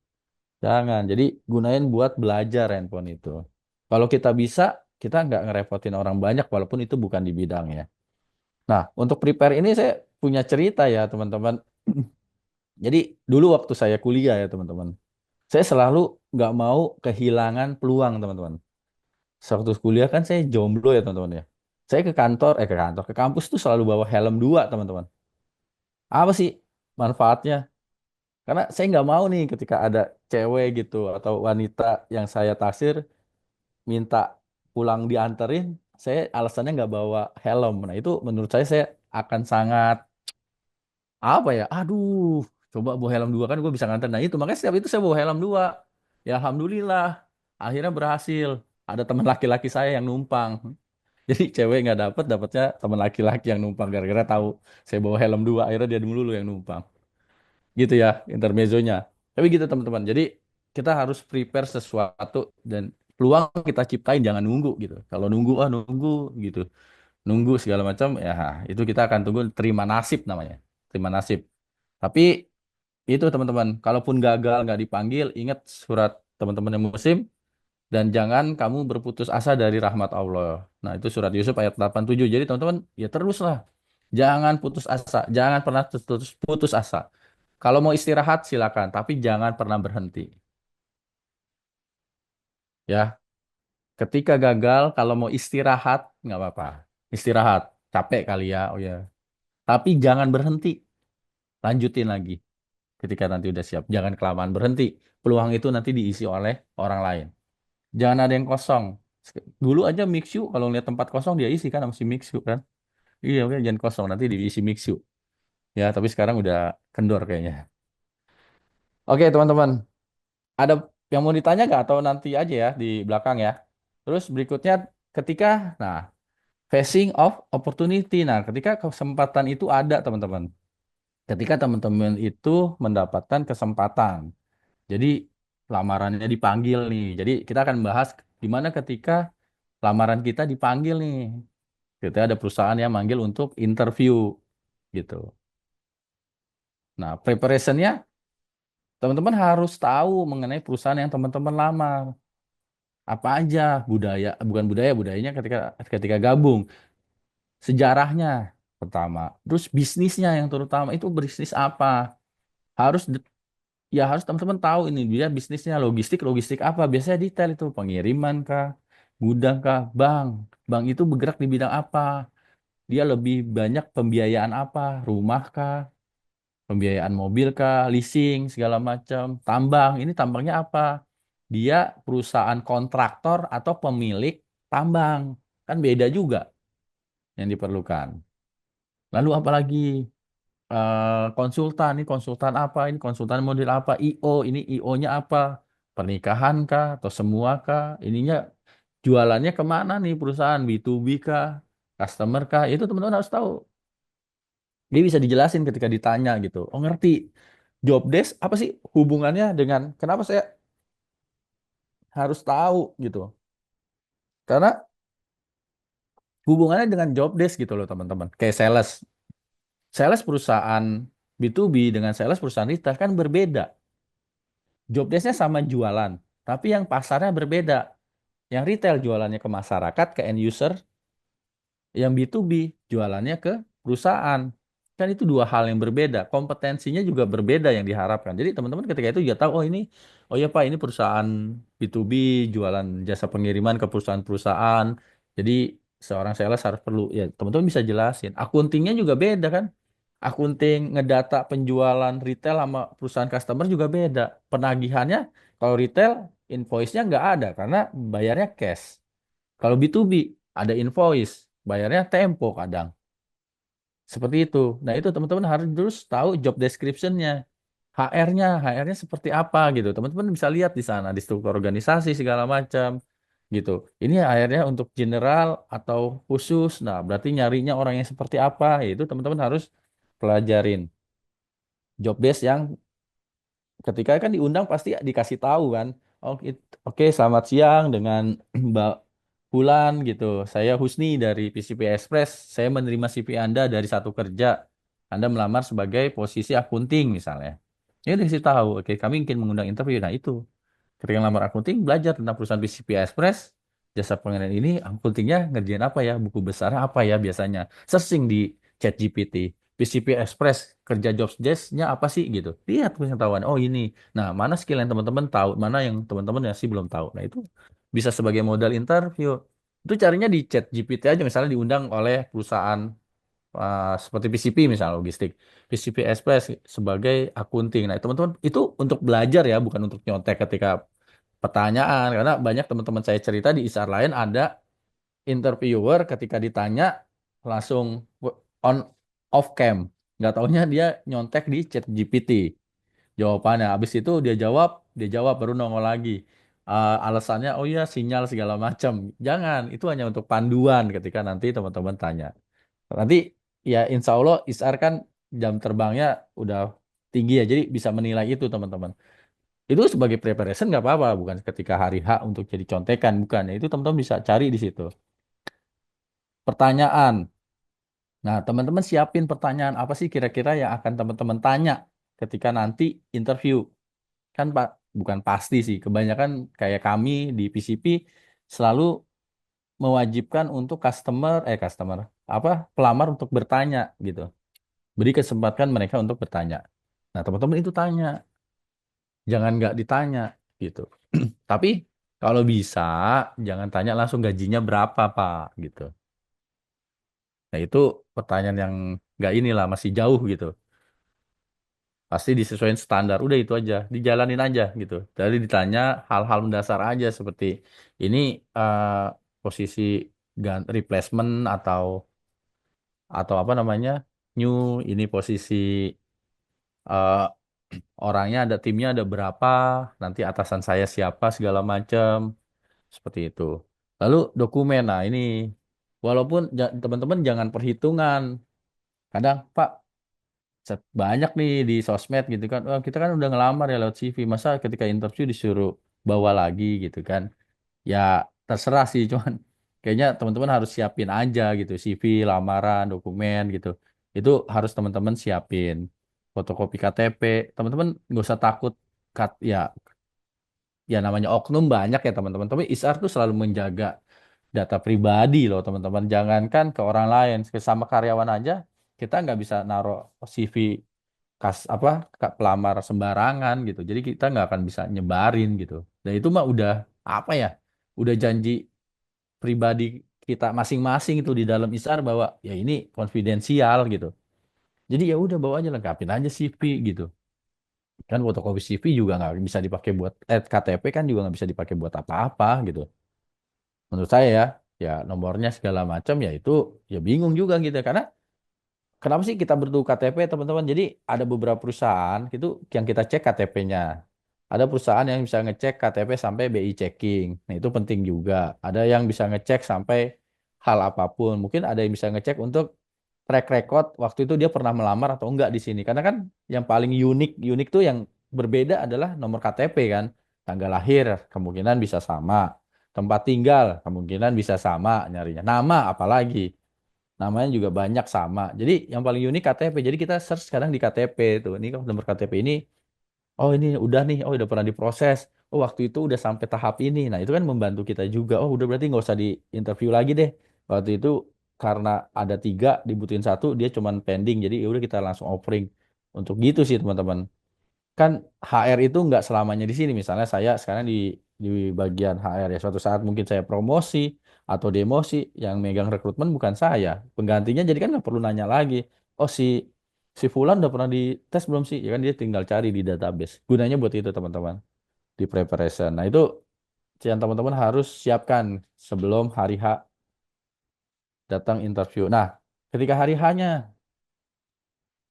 [SPEAKER 1] Jangan. Jadi gunain buat belajar handphone itu. Kalau kita bisa, kita nggak ngerepotin orang banyak walaupun itu bukan di bidangnya. Nah, untuk prepare ini saya punya cerita ya teman-teman. Jadi dulu waktu saya kuliah ya teman-teman, saya selalu nggak mau kehilangan peluang teman-teman. Waktu kuliah kan saya jomblo ya teman-teman ya. Saya ke kampus tuh selalu bawa helm dua teman-teman. Apa sih manfaatnya? Karena saya nggak mau nih ketika ada cewek gitu atau wanita yang saya taksir minta pulang dianterin, saya alasannya nggak bawa helm. Nah itu menurut saya akan sangat apa ya? Aduh, coba bawa helm dua kan gue bisa nganter. Nah itu makanya setiap itu saya bawa helm dua. Ya alhamdulillah, akhirnya berhasil. Ada teman laki-laki saya yang numpang. Jadi cewek nggak dapetnya teman laki-laki yang numpang gara-gara tahu saya bawa helm dua. Akhirnya dia dulu yang numpang. Gitu ya intermezzonya. Tapi gitu teman-teman. Jadi kita harus prepare sesuatu dan peluang kita ciptain jangan nunggu gitu. Kalau nunggu nunggu gitu. Nunggu segala macam ya itu kita akan tunggu terima nasib namanya. Terima nasib. Tapi itu teman-teman, kalaupun gagal nggak dipanggil, ingat surat teman-teman yang muslim dan jangan kamu berputus asa dari rahmat Allah. Nah, itu surat Yusuf ayat 87. Jadi teman-teman ya teruslah. Jangan putus asa, jangan pernah putus asa. Kalau mau istirahat silakan, tapi jangan pernah berhenti. Ya, ketika gagal, kalau mau istirahat nggak apa-apa. Istirahat, capek kali ya, oh ya. Tapi jangan berhenti, lanjutin lagi ketika nanti udah siap. Jangan kelamaan berhenti. Peluang itu nanti diisi oleh orang lain. Jangan ada yang kosong. Dulu aja Mixu, kalau lihat tempat kosong dia isi kan sama si Mixu kan. Iya, oke, jangan kosong, nanti diisi Mixu. Ya, tapi sekarang udah kendor kayaknya. Oke, teman-teman. Ada yang mau ditanya nggak atau nanti aja ya di belakang ya. Terus berikutnya ketika nah facing of opportunity. Nah, ketika kesempatan itu ada teman-teman. Ketika teman-teman itu mendapatkan kesempatan. Jadi lamarannya dipanggil nih. Jadi kita akan bahas gimana ketika lamaran kita dipanggil nih. Kita ada perusahaan yang manggil untuk interview gitu. Nah, preparationnya teman-teman harus tahu mengenai perusahaan yang teman-teman lamar. Apa aja budaya, bukan budaya, budayanya ketika ketika gabung, sejarahnya pertama, terus bisnisnya yang terutama itu bisnis apa, harus ya harus teman-teman tahu ini dia bisnisnya logistik logistik apa, biasanya detail itu pengiriman kah, gudang kah, bank itu bergerak di bidang apa, dia lebih banyak pembiayaan apa, rumah kah, pembiayaan mobil kah, leasing segala macam, tambang ini tambangnya apa, dia perusahaan kontraktor atau pemilik tambang, kan beda juga yang diperlukan. Lalu apalagi konsultan, ini konsultan apa, ini konsultan model apa, IO, ini IO-nya apa, pernikahan kah, atau semua kah, ininya jualannya kemana nih perusahaan, B2B kah, customer kah? Itu teman-teman harus tahu. Dia bisa dijelasin ketika ditanya gitu. Oh ngerti. Job desk apa sih hubungannya dengan kenapa saya harus tahu gitu? Karena hubungannya dengan job desk gitu loh teman-teman. Kayak sales. Sales perusahaan B2B dengan sales perusahaan retail kan berbeda. Job desk-nya sama jualan, tapi yang pasarnya berbeda. Yang retail jualannya ke masyarakat, ke end user, yang B2B jualannya ke perusahaan. Kan itu dua hal yang berbeda. Kompetensinya juga berbeda yang diharapkan. Jadi teman-teman ketika itu juga tahu, oh ini, oh ya Pak, ini perusahaan B2B jualan jasa pengiriman ke perusahaan-perusahaan. Jadi seorang sales harus perlu, ya teman-teman bisa jelasin. Akuntingnya juga beda kan. Akunting ngedata penjualan retail sama perusahaan customer juga beda. Penagihannya kalau retail invoice-nya nggak ada karena bayarnya cash. Kalau B2B ada invoice, bayarnya tempo kadang. Seperti itu. Nah, itu teman-teman harus terus tahu job description-nya. HR-nya seperti apa gitu. Teman-teman bisa lihat di sana di struktur organisasi segala macam gitu. Ini HR-nya untuk general atau khusus. Nah, berarti nyarinya orang yang seperti apa? Itu teman-teman harus pelajarin. Job desk yang ketika kan diundang pasti dikasih tahu kan. Oh, oke, selamat siang dengan Mbak Bulan gitu. Saya Husni dari PCP Express. Saya menerima CV Anda dari satu kerja. Anda melamar sebagai posisi akunting misalnya. Ini dikasih tahu. Oke, kami ingin mengundang interview. Nah, itu. Ketika ngelamar akunting, belajar tentang perusahaan PCP Express, jasa pengiriman ini, akuntingnya ngerjain apa ya, buku besarnya apa ya biasanya. Searching di ChatGPT, PCP Express, kerja jobs desk-nya apa sih gitu. Lihat pengetahuan, oh ini. Nah, mana skill yang teman-teman tahu, mana yang teman-teman masih belum tahu. Nah, itu bisa sebagai modal interview. Itu carinya di ChatGPT aja, misalnya diundang oleh perusahaan seperti PCP misalnya logistik, PCP Express sebagai akunting. Nah, teman-teman itu untuk belajar ya, bukan untuk nyontek ketika pertanyaan. Karena banyak teman-teman saya cerita di ISR lain ada interviewer ketika ditanya langsung on off cam. Nggak taunya dia nyontek di chat GPT jawabannya. Habis itu dia jawab baru nongol lagi. Alasannya, oh iya sinyal segala macam. Jangan, itu hanya untuk panduan ketika nanti teman-teman tanya. Nanti ya insya Allah ISR kan jam terbangnya udah tinggi ya, jadi bisa menilai itu teman-teman. Itu sebagai preparation nggak apa-apa, bukan ketika hari H untuk jadi contekan, bukan. Ya, itu teman-teman bisa cari di situ. Pertanyaan. Nah, teman-teman siapin pertanyaan apa sih kira-kira yang akan teman-teman tanya ketika nanti interview. Kan Pak, bukan pasti sih. Kebanyakan kayak kami di PCP selalu mewajibkan untuk customer, apa, pelamar untuk bertanya gitu. Beri kesempatan mereka untuk bertanya. Nah, teman-teman itu tanya, jangan nggak ditanya gitu. Tapi kalau bisa, jangan tanya langsung gajinya berapa, Pak, gitu. Nah, itu pertanyaan yang nggak inilah, masih jauh gitu. Pasti disesuaikan standar, udah itu aja, dijalanin aja gitu. Jadi ditanya hal-hal mendasar aja seperti ini posisi replacement atau apa namanya new, ini posisi eh, orangnya ada timnya ada berapa, nanti atasan saya siapa segala macam seperti itu. Lalu dokumen, nah ini walaupun teman-teman jangan perhitungan. Kadang Pak banyak nih di sosmed gitu kan, oh, kita kan udah ngelamar ya lewat CV, masa ketika interview disuruh bawa lagi gitu kan. Ya terserah sih, cuman kayaknya teman-teman harus siapin aja gitu CV, lamaran, dokumen gitu. Itu harus teman-teman siapin. Fotokopi KTP, teman-teman nggak usah takut ya, ya namanya oknum banyak ya teman-teman. Tapi ISR tuh selalu menjaga data pribadi loh teman-teman. Jangankan ke orang lain, sama karyawan aja kita nggak bisa naruh CV apa pelamar sembarangan gitu. Jadi kita nggak akan bisa nyebarin gitu. Dan itu mah udah apa ya? Udah janji pribadi kita masing-masing itu di dalam ISR bahwa ya ini konfidensial gitu. Jadi ya udah bawa aja, lengkapin aja CV gitu. Kan fotokopi CV juga nggak bisa dipakai buat KTP kan juga nggak bisa dipakai buat apa-apa gitu. Menurut saya ya, ya nomornya segala macam ya itu ya bingung juga gitu karena kenapa sih kita butuh KTP teman-teman? Jadi ada beberapa perusahaan itu yang kita cek KTP-nya. Ada perusahaan yang bisa ngecek KTP sampai BI checking. Nah, itu penting juga. Ada yang bisa ngecek sampai hal apapun. Mungkin ada yang bisa ngecek untuk track record waktu itu dia pernah melamar atau enggak di sini. Karena kan yang paling unik unik tuh yang berbeda adalah nomor KTP kan. Tanggal lahir kemungkinan bisa sama. Tempat tinggal kemungkinan bisa sama nyarinya. Nama apalagi. Namanya juga banyak sama. Jadi yang paling unik KTP. Jadi kita search sekarang di KTP tuh. Ini kalau nomor KTP ini, oh ini udah nih, oh udah pernah diproses. Oh waktu itu udah sampai tahap ini. Nah itu kan membantu kita juga. Oh udah berarti nggak usah di interview lagi deh. Waktu itu karena ada tiga dibutuhin satu, dia cuman pending. Jadi ya udah kita langsung offering. Untuk gitu sih teman-teman. Kan HR itu nggak selamanya di sini. Misalnya saya sekarang di bagian HR ya. Suatu saat mungkin saya promosi atau demosi, yang megang rekrutmen bukan saya. Penggantinya jadi kan nggak perlu nanya lagi. Oh si Fulan udah pernah dites belum sih? Ya kan dia tinggal cari di database. Gunanya buat itu teman-teman di preparation. Nah itu yang teman-teman harus siapkan sebelum hari H datang interview. Nah ketika hari H-nya,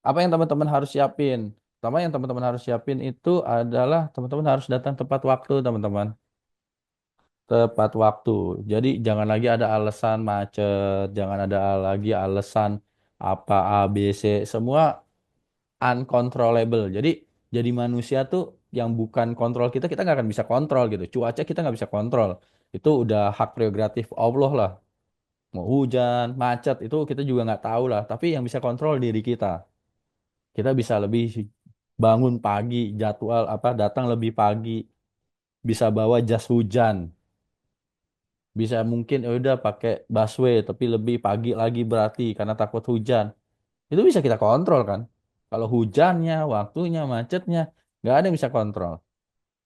[SPEAKER 1] apa yang teman-teman harus siapin? Pertama yang teman-teman harus siapin itu adalah teman-teman harus datang tepat waktu, teman-teman. Tepat waktu. Jadi jangan lagi ada alasan macet, jangan ada lagi alasan apa A, B, C, semua uncontrollable. Jadi manusia tuh yang bukan kontrol kita, kita nggak akan bisa kontrol gitu. Cuaca kita nggak bisa kontrol. Itu udah hak prerogatif Allah lah. Mau hujan, macet, itu kita juga nggak tahu lah. Tapi yang bisa kontrol diri kita. Kita bisa lebih bangun pagi, jadwal apa datang lebih pagi, bisa bawa jas hujan, bisa mungkin ya udah pakai busway tapi lebih pagi lagi berarti karena takut hujan. Itu bisa kita kontrol kan? Kalau hujannya, waktunya, macetnya, nggak ada yang bisa kontrol.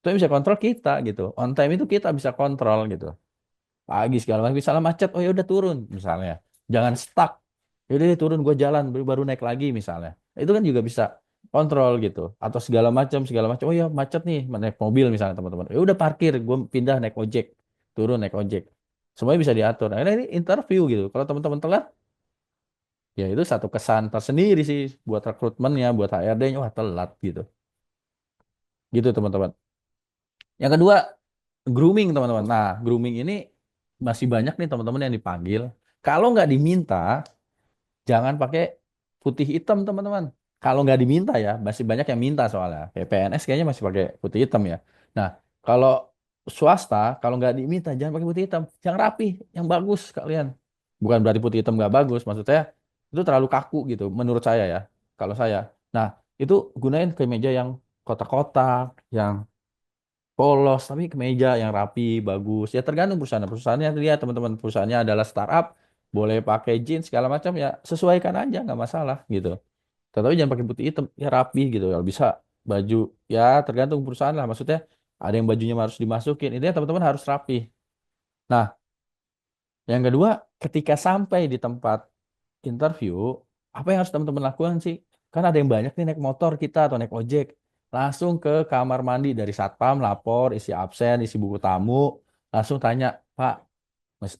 [SPEAKER 1] Itu yang bisa kontrol kita gitu. On time itu kita bisa kontrol gitu. Pagi segala macam, misalnya macet, oh ya udah turun misalnya. Jangan stuck. Ya udah deh, turun gue jalan baru naik lagi misalnya. Itu kan juga bisa kontrol gitu. Atau segala macam. Oh ya macet nih, naik mobil misalnya teman-teman. Ya udah parkir, gue pindah naik ojek, turun naik ojek. Semuanya bisa diatur. Nah, ini interview gitu. Kalau teman-teman telat, ya itu satu kesan tersendiri sih buat rekrutmennya, buat HRD-nya, wah telat gitu. Gitu teman-teman. Yang kedua, grooming teman-teman. Nah, grooming ini masih banyak nih teman-teman yang dipanggil. Kalau nggak diminta, jangan pakai putih hitam teman-teman. Kalau nggak diminta ya, masih banyak yang minta soalnya. Kayak PNS kayaknya masih pakai putih hitam ya. Nah, kalau swasta, kalau nggak diminta, jangan pakai putih hitam. Yang rapi, yang bagus kalian. Bukan berarti putih hitam nggak bagus. Maksud saya, itu terlalu kaku gitu, menurut saya ya. Kalau saya. Nah, itu gunain kemeja yang kotak-kotak, yang polos tapi kemeja yang rapi bagus ya tergantung perusahaannya lihat teman-teman perusahaannya adalah startup boleh pakai jeans segala macam ya sesuaikan aja nggak masalah gitu tetapi jangan pakai putih hitam ya rapi gitu ya bisa baju ya tergantung perusahaan lah maksudnya ada yang bajunya harus dimasukin intinya teman-teman harus rapi. Nah yang kedua ketika sampai di tempat interview apa yang harus teman-teman lakukan sih kan ada yang banyak nih naik motor kita atau naik ojek langsung ke kamar mandi dari satpam lapor isi absen isi buku tamu langsung tanya Pak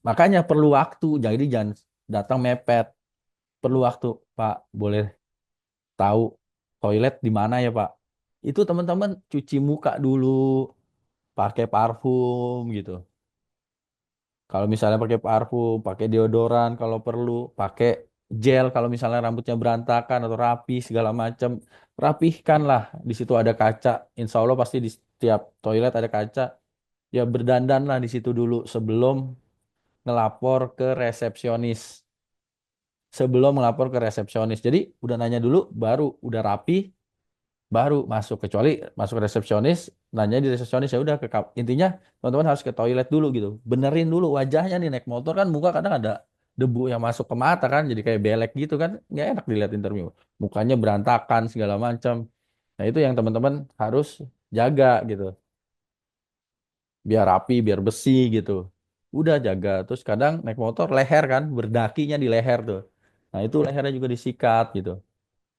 [SPEAKER 1] makanya perlu waktu jadi jangan datang mepet perlu waktu Pak boleh tahu toilet di mana ya Pak itu teman-teman cuci muka dulu pakai parfum gitu. Kalau misalnya pakai parfum, pakai deodoran kalau perlu, pakai gel kalau misalnya rambutnya berantakan atau rapi segala macam, rapihkan lah. Di situ ada kaca. Insya Allah pasti di setiap toilet ada kaca. Ya berdandan lah di situ dulu sebelum ngelapor ke resepsionis. Sebelum melapor ke resepsionis. Jadi udah nanya dulu, baru udah rapi, baru masuk kecuali masuk ke resepsionis nanya di resepsionis ya udah intinya teman-teman harus ke toilet dulu gitu benerin dulu wajahnya nih naik motor kan muka kadang ada debu yang masuk ke mata kan jadi kayak belek gitu kan nggak enak dilihat interview mukanya berantakan segala macam nah itu yang teman-teman harus jaga gitu biar rapi biar bersih gitu udah jaga terus kadang naik motor leher kan berdakinya di leher tuh nah itu lehernya juga disikat gitu.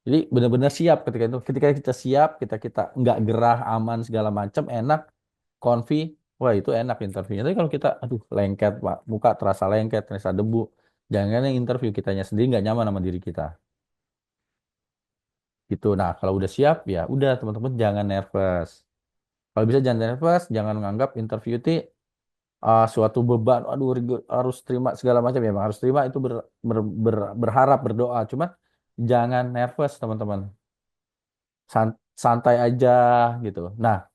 [SPEAKER 1] Jadi benar-benar siap ketika itu. Ketika kita siap, kita nggak gerah, aman segala macam, enak, konfi, wah itu enak interviewnya. Tapi kalau kita, aduh lengket, Pak, muka terasa lengket, terasa debu, jangan yang interview kitanya sendiri nggak nyaman sama diri kita. Gitu. Nah kalau udah siap ya, udah teman-teman jangan nervous. Kalau bisa jangan nervous, jangan menganggap interview itu suatu beban, aduh harus terima segala macam ya, Bang. Harus terima itu berharap berdoa. Cuma jangan nervous teman-teman, santai aja gitu. Nah,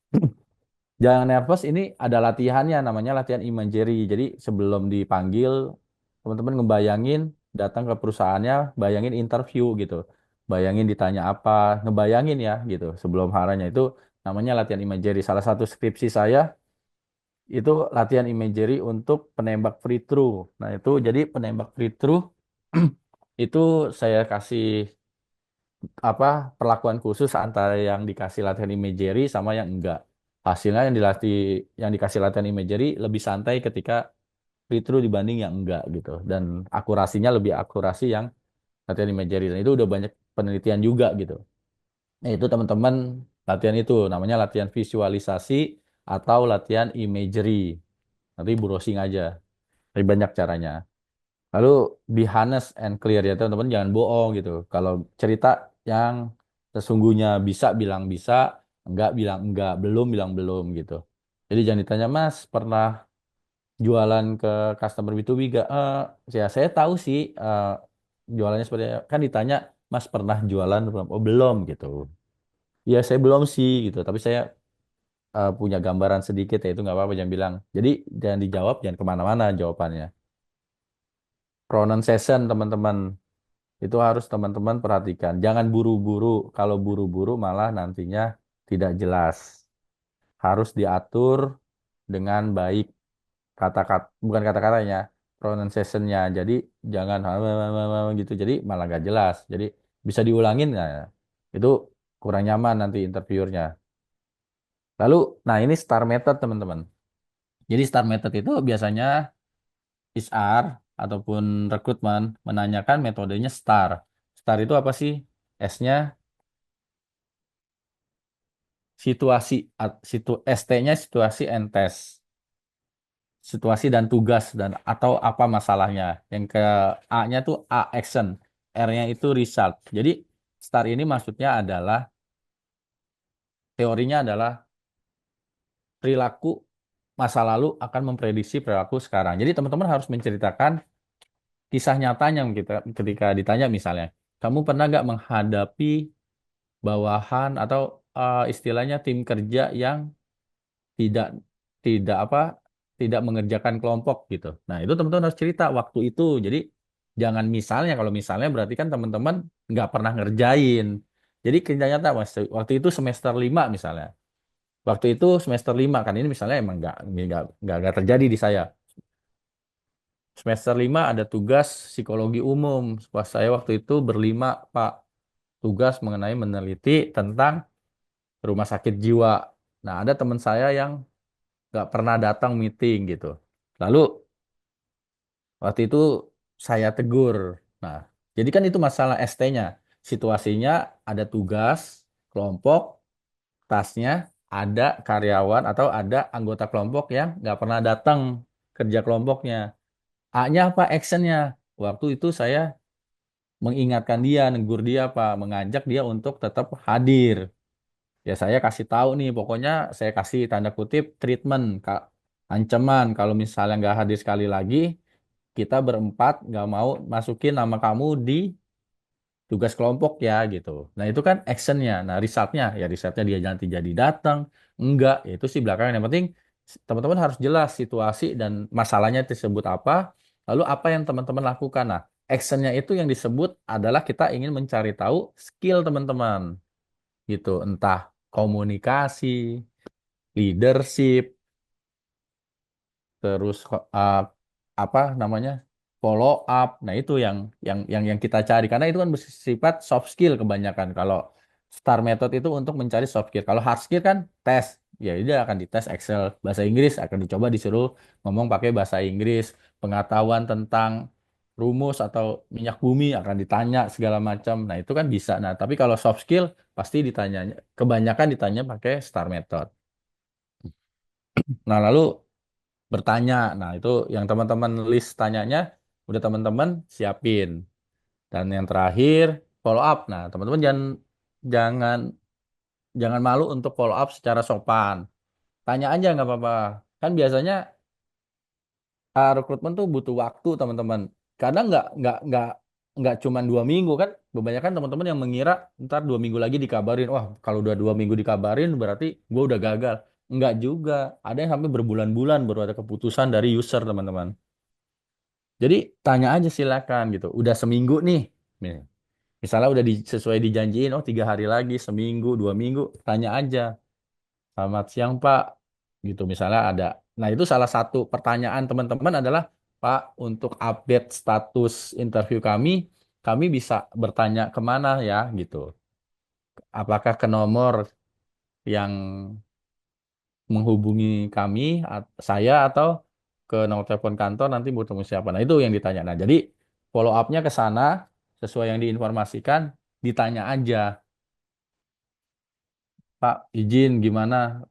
[SPEAKER 1] jangan nervous, ini ada latihannya namanya latihan imagery. Jadi sebelum dipanggil, teman-teman ngebayangin datang ke perusahaannya, bayangin interview gitu. Bayangin ditanya apa, ngebayangin ya gitu sebelum haranya itu namanya latihan imagery. Salah satu skripsi saya itu latihan imagery untuk penembak free throw. Nah, itu jadi penembak free throw itu saya kasih apa perlakuan khusus antara yang dikasih latihan imagery sama yang enggak. Hasilnya yang dikasih latihan imagery lebih santai ketika free throw dibanding yang enggak gitu. Dan akurasinya lebih akurasi yang latihan imagery. Dan itu udah banyak penelitian juga gitu. Nah, itu teman-teman latihan itu namanya latihan visualisasi atau latihan imagery. Nanti browsing aja. Tapi banyak caranya. Lalu be honest and clear ya teman-teman, jangan bohong gitu. Kalau cerita yang sesungguhnya bisa bilang bisa, enggak bilang enggak, belum bilang belum gitu. Jadi jangan ditanya, Mas, pernah jualan ke customer B2B gak? Ya saya tahu sih jualannya seperti apa. Kan ditanya, Mas pernah jualan belum? Oh belum gitu. Ya saya belum sih gitu. Tapi saya punya gambaran sedikit ya itu nggak apa-apa jangan bilang. Jadi jangan dijawab, jangan kemana-mana jawabannya. Pronunciation teman-teman. Itu harus teman-teman perhatikan. Jangan buru-buru. Kalau buru-buru malah nantinya tidak jelas. Harus diatur dengan baik kata-kata, bukan kata-katanya, pronunciation-nya. Jadi jangan gitu. Jadi malah gak jelas. Jadi bisa diulangin nggak ya? Itu kurang nyaman nanti interviewernya. Lalu, nah ini STAR method teman-teman. Jadi STAR method itu biasanya HR ataupun rekrutmen menanyakan metodenya STAR. STAR itu apa sih? S-nya situasi, ST-nya situasi and test. Situasi dan tugas dan atau apa masalahnya. Yang ke A-nya tuh A action, R-nya itu result. Jadi STAR ini maksudnya adalah teorinya adalah perilaku masa lalu akan memprediksi perilaku sekarang. Jadi teman-teman harus menceritakan kisah nyatanya kita ketika ditanya misalnya, kamu pernah nggak menghadapi bawahan atau istilahnya tim kerja yang tidak tidak apa tidak mengerjakan kelompok gitu. Nah, itu teman-teman harus cerita waktu itu. Jadi jangan misalnya kalau misalnya berarti kan teman-teman nggak pernah ngerjain. Jadi ternyata waktu itu semester 5 misalnya. Waktu itu semester 5 kan ini misalnya emang nggak terjadi di saya. Semester 5 ada tugas psikologi umum. Pas saya waktu itu berlima, Pak, tugas mengenai meneliti tentang rumah sakit jiwa. Nah, ada teman saya yang nggak pernah datang meeting gitu. Lalu waktu itu saya tegur. Nah, jadi kan itu masalah ST-nya. Situasinya ada tugas kelompok, tasnya ada karyawan atau ada anggota kelompok yang nggak pernah datang kerja kelompoknya. A-nya apa? Action-nya. Waktu itu saya mengingatkan dia, negur dia, Pak, mengajak dia untuk tetap hadir. Ya saya kasih tahu nih, pokoknya saya kasih tanda kutip treatment, Kak, ancaman kalau misalnya nggak hadir sekali lagi, kita berempat nggak mau masukin nama kamu di tugas kelompok ya gitu. Nah itu kan actionnya. Nah resultnya dia nanti jadi datang, enggak, ya itu sih belakangan. Yang penting teman-teman harus jelas situasi dan masalahnya tersebut apa, lalu apa yang teman-teman lakukan. Nah actionnya itu yang disebut adalah kita ingin mencari tahu skill teman-teman gitu, entah komunikasi, leadership, terus apa namanya follow up. Nah itu yang kita cari karena itu kan bersifat soft skill kebanyakan. Kalau STAR method itu untuk mencari soft skill. Kalau hard skill kan tes, ya dia akan dites Excel. Bahasa Inggris akan dicoba disuruh ngomong pakai bahasa Inggris. Pengetahuan tentang rumus atau minyak bumi akan ditanya segala macam. Nah itu kan bisa. Nah tapi kalau soft skill pasti ditanyanya kebanyakan ditanya pakai STAR method. Nah lalu bertanya. Nah, itu yang teman-teman list tanyanya udah teman-teman siapin. Dan yang terakhir follow up. Nah, teman-teman jangan jangan malu untuk follow up secara sopan. Tanya aja nggak apa-apa. Kan biasanya rekrutmen tuh butuh waktu teman-teman. Karena nggak cuman 2 minggu kan. Kebanyakan teman-teman yang mengira ntar 2 minggu lagi dikabarin. Wah, kalau udah 2 minggu dikabarin berarti gue udah gagal. Nggak juga. Ada yang sampai berbulan-bulan baru ada keputusan dari user teman-teman. Jadi tanya aja silakan gitu. Udah seminggu nih. Nih, misalnya udah sesuai dijanjiin, oh 3 hari lagi, seminggu, 2 minggu, tanya aja. Selamat siang Pak, gitu misalnya ada. Nah itu salah satu pertanyaan teman-teman adalah, Pak, untuk update status interview kami bisa bertanya kemana ya, gitu. Apakah ke nomor yang menghubungi kami, saya atau ke nomor telepon kantor nanti bertemu siapa. Nah itu yang ditanya. Nah jadi follow up-nya ke sana sesuai yang diinformasikan, ditanya aja. Pak, izin gimana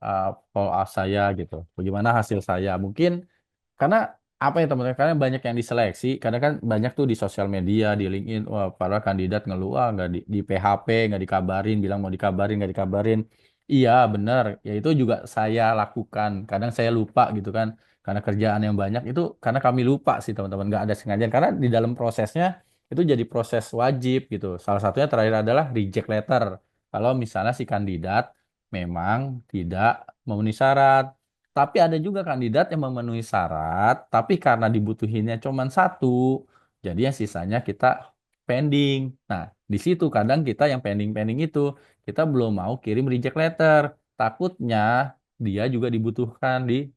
[SPEAKER 1] follow up saya gitu. Bagaimana hasil saya? Mungkin karena apa ya teman-teman? Karena banyak yang diseleksi. Karena kan banyak tuh di sosial media, di LinkedIn, wah para kandidat ngeluh, nggak di PHP, nggak dikabarin, bilang mau dikabarin, nggak dikabarin. Iya benar, ya itu juga saya lakukan. Kadang saya lupa gitu kan, karena kerjaan yang banyak itu karena kami lupa sih teman-teman, nggak ada sengaja. Karena di dalam prosesnya itu jadi proses wajib gitu. Salah satunya terakhir adalah reject letter. Kalau misalnya si kandidat memang tidak memenuhi syarat. Tapi ada juga kandidat yang memenuhi syarat, tapi karena dibutuhinnya cuma satu, jadi yang sisanya kita pending. Nah, di situ kadang kita yang pending-pending itu, kita belum mau kirim reject letter. Takutnya dia juga dibutuhkan di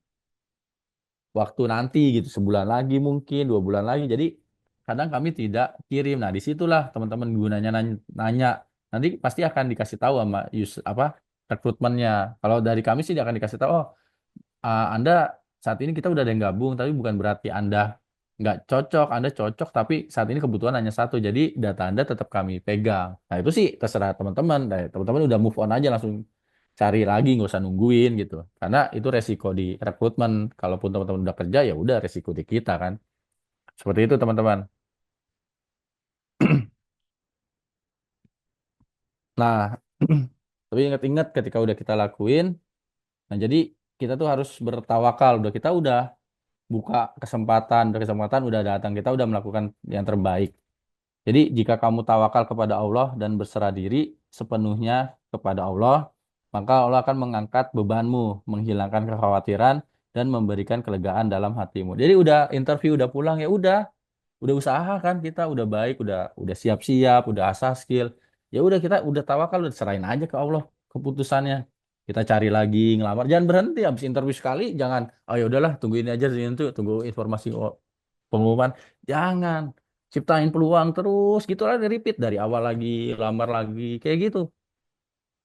[SPEAKER 1] waktu nanti gitu, sebulan lagi mungkin, 2 bulan lagi. Jadi kadang kami tidak kirim. Nah, disitulah teman-teman gunanya nanya. Nanti pasti akan dikasih tahu sama apa rekrutmennya. Kalau dari kami sih dia akan dikasih tahu, oh Anda saat ini kita udah ada yang gabung, tapi bukan berarti Anda nggak cocok. Anda cocok, tapi saat ini kebutuhan hanya satu. Jadi data Anda tetap kami pegang. Nah itu sih terserah teman-teman. Nah, teman-teman udah move on aja langsung cari lagi, nggak usah nungguin gitu. Karena itu resiko di rekrutmen. Kalaupun teman-teman udah kerja, ya udah resiko di kita kan. Seperti itu teman-teman. Nah, tapi ingat-ingat ketika udah kita lakuin, nah jadi kita tuh harus bertawakal. Udah buka kesempatan, berkesempatan udah datang, kita udah melakukan yang terbaik. Jadi jika kamu tawakal kepada Allah dan berserah diri sepenuhnya kepada Allah, maka Allah akan mengangkat bebanmu, menghilangkan kekhawatiran dan memberikan kelegaan dalam hatimu. Jadi udah interview, udah pulang ya udah usaha kan kita, udah baik, udah siap-siap, udah asah skill. Ya udah kita udah tawakal, udah serahin aja ke Allah keputusannya. Kita cari lagi ngelamar, jangan berhenti habis interview sekali, jangan oh ya udahlah tunggu ini aja itu tunggu informasi pengumuman. Jangan ciptain peluang terus gitu lah, repeat dari awal lagi, lamar lagi kayak gitu.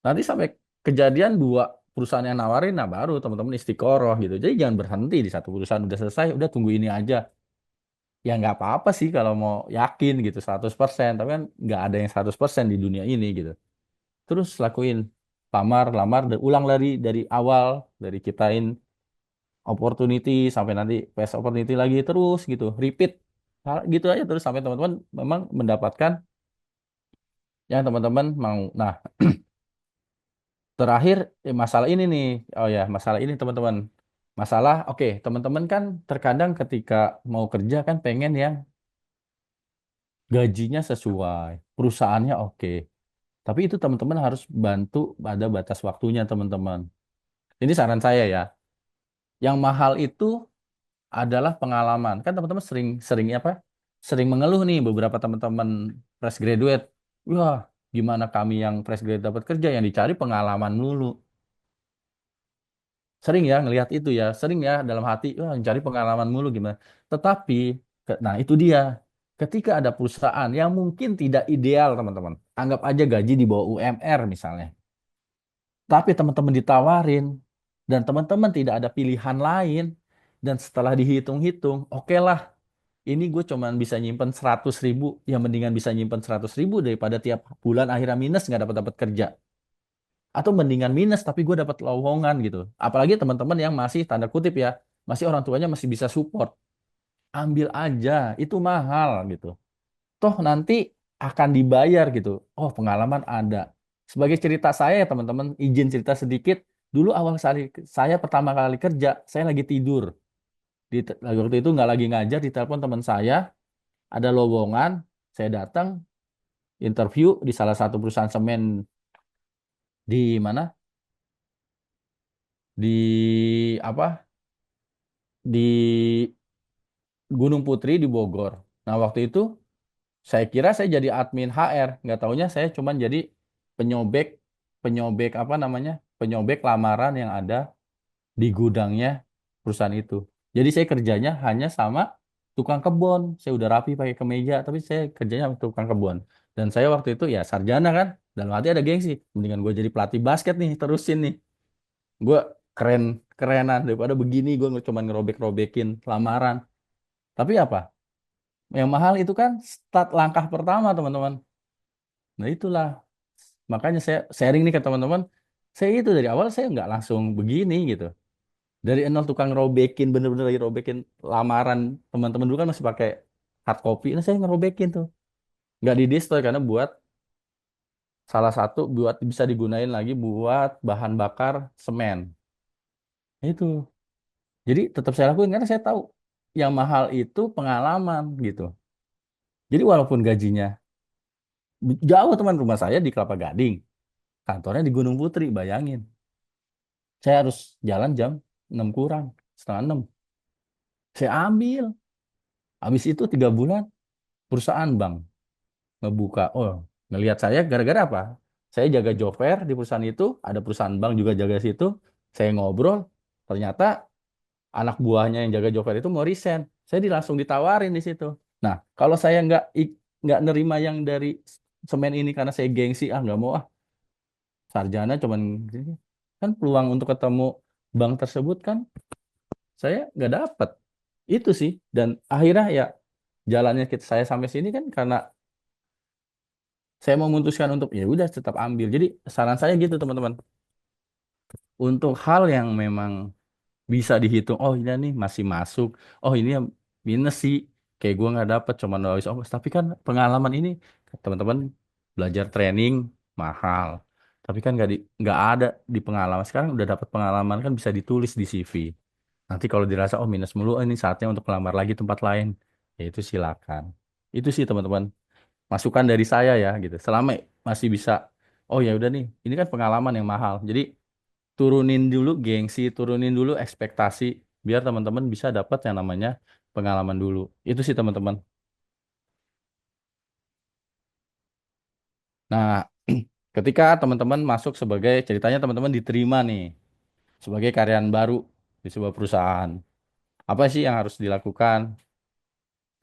[SPEAKER 1] Nanti sampai kejadian dua perusahaan yang nawarin, nah baru teman-teman istiqoroh gitu. Jadi jangan berhenti di satu perusahaan udah selesai, udah tunggu ini aja. Ya nggak apa-apa sih kalau mau yakin gitu 100%, tapi kan nggak ada yang 100% di dunia ini gitu. Terus lakuin lamar, lamar, dan ulang dari awal, dari ciptain opportunity sampai nanti pas opportunity lagi terus gitu, repeat. Gitu aja terus sampai teman-teman memang mendapatkan yang teman-teman mau. Nah, terakhir masalah ini nih. Oh ya, masalah ini teman-teman. Masalah, oke, teman-teman kan terkadang ketika mau kerja kan pengen yang gajinya sesuai, perusahaannya oke. Tapi itu teman-teman harus bantu pada batas waktunya teman-teman. Ini saran saya ya. Yang mahal itu adalah pengalaman. Kan teman-teman sering apa? Sering mengeluh nih beberapa teman-teman fresh graduate. Wah, gimana kami yang fresh graduate dapat kerja yang dicari pengalaman dulu. Sering ya ngelihat itu ya, sering ya dalam hati, wah mencari pengalaman mulu gimana. Tetapi, nah itu dia. Ketika ada perusahaan yang mungkin tidak ideal teman-teman, anggap aja gaji di bawah UMR misalnya. Tapi teman-teman ditawarin dan teman-teman tidak ada pilihan lain. Dan setelah dihitung-hitung, oke lah, ini gue cuman bisa nyimpen 100 ribu, yang mendingan bisa nyimpen 100 ribu daripada tiap bulan akhirnya minus nggak dapat dapat kerja. Atau mendingan minus tapi gue dapat lowongan gitu. Apalagi teman-teman yang masih tanda kutip ya, masih orang tuanya masih bisa support. Ambil aja, itu mahal gitu. Toh nanti akan dibayar gitu. Oh, pengalaman ada. Sebagai cerita saya ya teman-teman, izin cerita sedikit. Dulu awal saya pertama kali kerja, saya lagi tidur Waktu itu nggak lagi ngajar, ditelepon teman saya, ada lowongan, saya datang interview di salah satu perusahaan semen di mana? Di apa? Di Gunung Putri di Bogor. Nah, waktu itu saya kira saya jadi admin HR, nggak taunya saya cuman jadi penyobek, penyobek apa namanya? Penyobek lamaran yang ada di gudangnya perusahaan itu. Jadi saya kerjanya hanya sama tukang kebun. Saya udah rapi pakai kemeja, tapi saya kerjanya sama tukang kebun. Dan saya waktu itu ya sarjana kan, dalam hati ada gengsi. Mendingan gue jadi pelatih basket nih, terusin nih. Gue keren, kerenan daripada begini gue cuma ngerobek-robekin lamaran. Tapi apa? Yang mahal itu kan start langkah pertama teman-teman. Nah itulah makanya saya sharing nih ke teman-teman. Saya itu dari awal saya nggak langsung begini gitu. Dari nol tukang robekin bener-bener lagi robekin lamaran teman-teman dulu kan masih pakai hard copy. Nah saya ngerobekin tuh. Nggak di destroy karena buat salah satu buat bisa digunain lagi buat bahan bakar semen. Itu. Jadi tetap saya lakuin karena saya tahu yang mahal itu pengalaman gitu. Jadi walaupun gajinya jauh teman rumah saya di Kelapa Gading, kantornya di Gunung Putri, bayangin. Saya harus jalan jam 6 kurang, setengah 6. Saya ambil. Habis itu 3 bulan perusahaan bang ngebuka. Oh, ngelihat saya gara-gara apa? Saya jaga job fair di perusahaan itu, ada perusahaan bank juga jaga situ. Saya ngobrol, ternyata anak buahnya yang jaga job fair itu mau resign. Saya langsung ditawarin di situ. Nah, kalau saya nggak nerima yang dari semen ini karena saya gengsi, ah nggak mau ah sarjana cuman gini. Kan peluang untuk ketemu bank tersebut kan saya nggak dapet. Itu sih. Dan akhirnya ya jalannya saya sampai sini kan karena saya memutuskan untuk ya udah tetap ambil. Jadi saran saya gitu teman-teman. Untuk hal yang memang bisa dihitung, oh ini nih masih masuk, oh ini yang minus sih, kayak gue nggak dapet cuma nulis ongkos. Tapi kan pengalaman ini teman-teman belajar training mahal. Tapi kan nggak ada di pengalaman. Sekarang udah dapat pengalaman kan bisa ditulis di CV. Nanti kalau dirasa oh minus mulu, oh, ini saatnya untuk melamar lagi tempat lain. Ya itu silakan. Itu sih teman-teman masukan dari saya ya gitu. Selama masih bisa, oh ya udah nih, ini kan pengalaman yang mahal. Jadi turunin dulu gengsi, turunin dulu ekspektasi, biar teman-teman bisa dapat yang namanya pengalaman dulu. Itu sih teman-teman. Nah, ketika teman-teman masuk sebagai ceritanya teman-teman diterima nih sebagai karyawan baru di sebuah perusahaan. Apa sih yang harus dilakukan?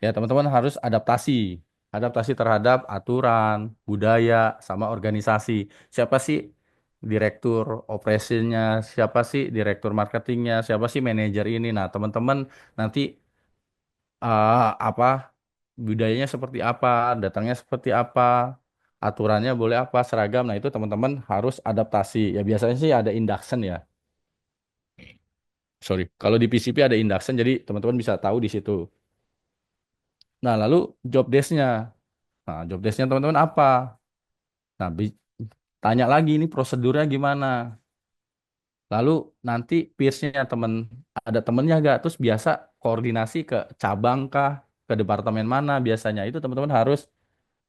[SPEAKER 1] Ya, teman-teman harus adaptasi. Adaptasi terhadap aturan, budaya, sama organisasi. Siapa sih direktur operasinya, siapa sih direktur marketingnya, siapa sih manajer ini. Nah, teman-teman nanti apa budayanya seperti apa, datangnya seperti apa, aturannya boleh apa, seragam. Nah, itu teman-teman harus adaptasi. Ya, biasanya sih ada induction ya. Sorry, kalau di PCP ada induction, jadi teman-teman bisa tahu di situ. Nah, lalu job desk-nya. Nah, job desk-nya teman-teman apa? Nah, tanya lagi ini prosedurnya gimana. Lalu nanti peers-nya ada temennya gak? Terus biasa koordinasi ke cabang kah? Ke departemen mana biasanya? Itu teman-teman harus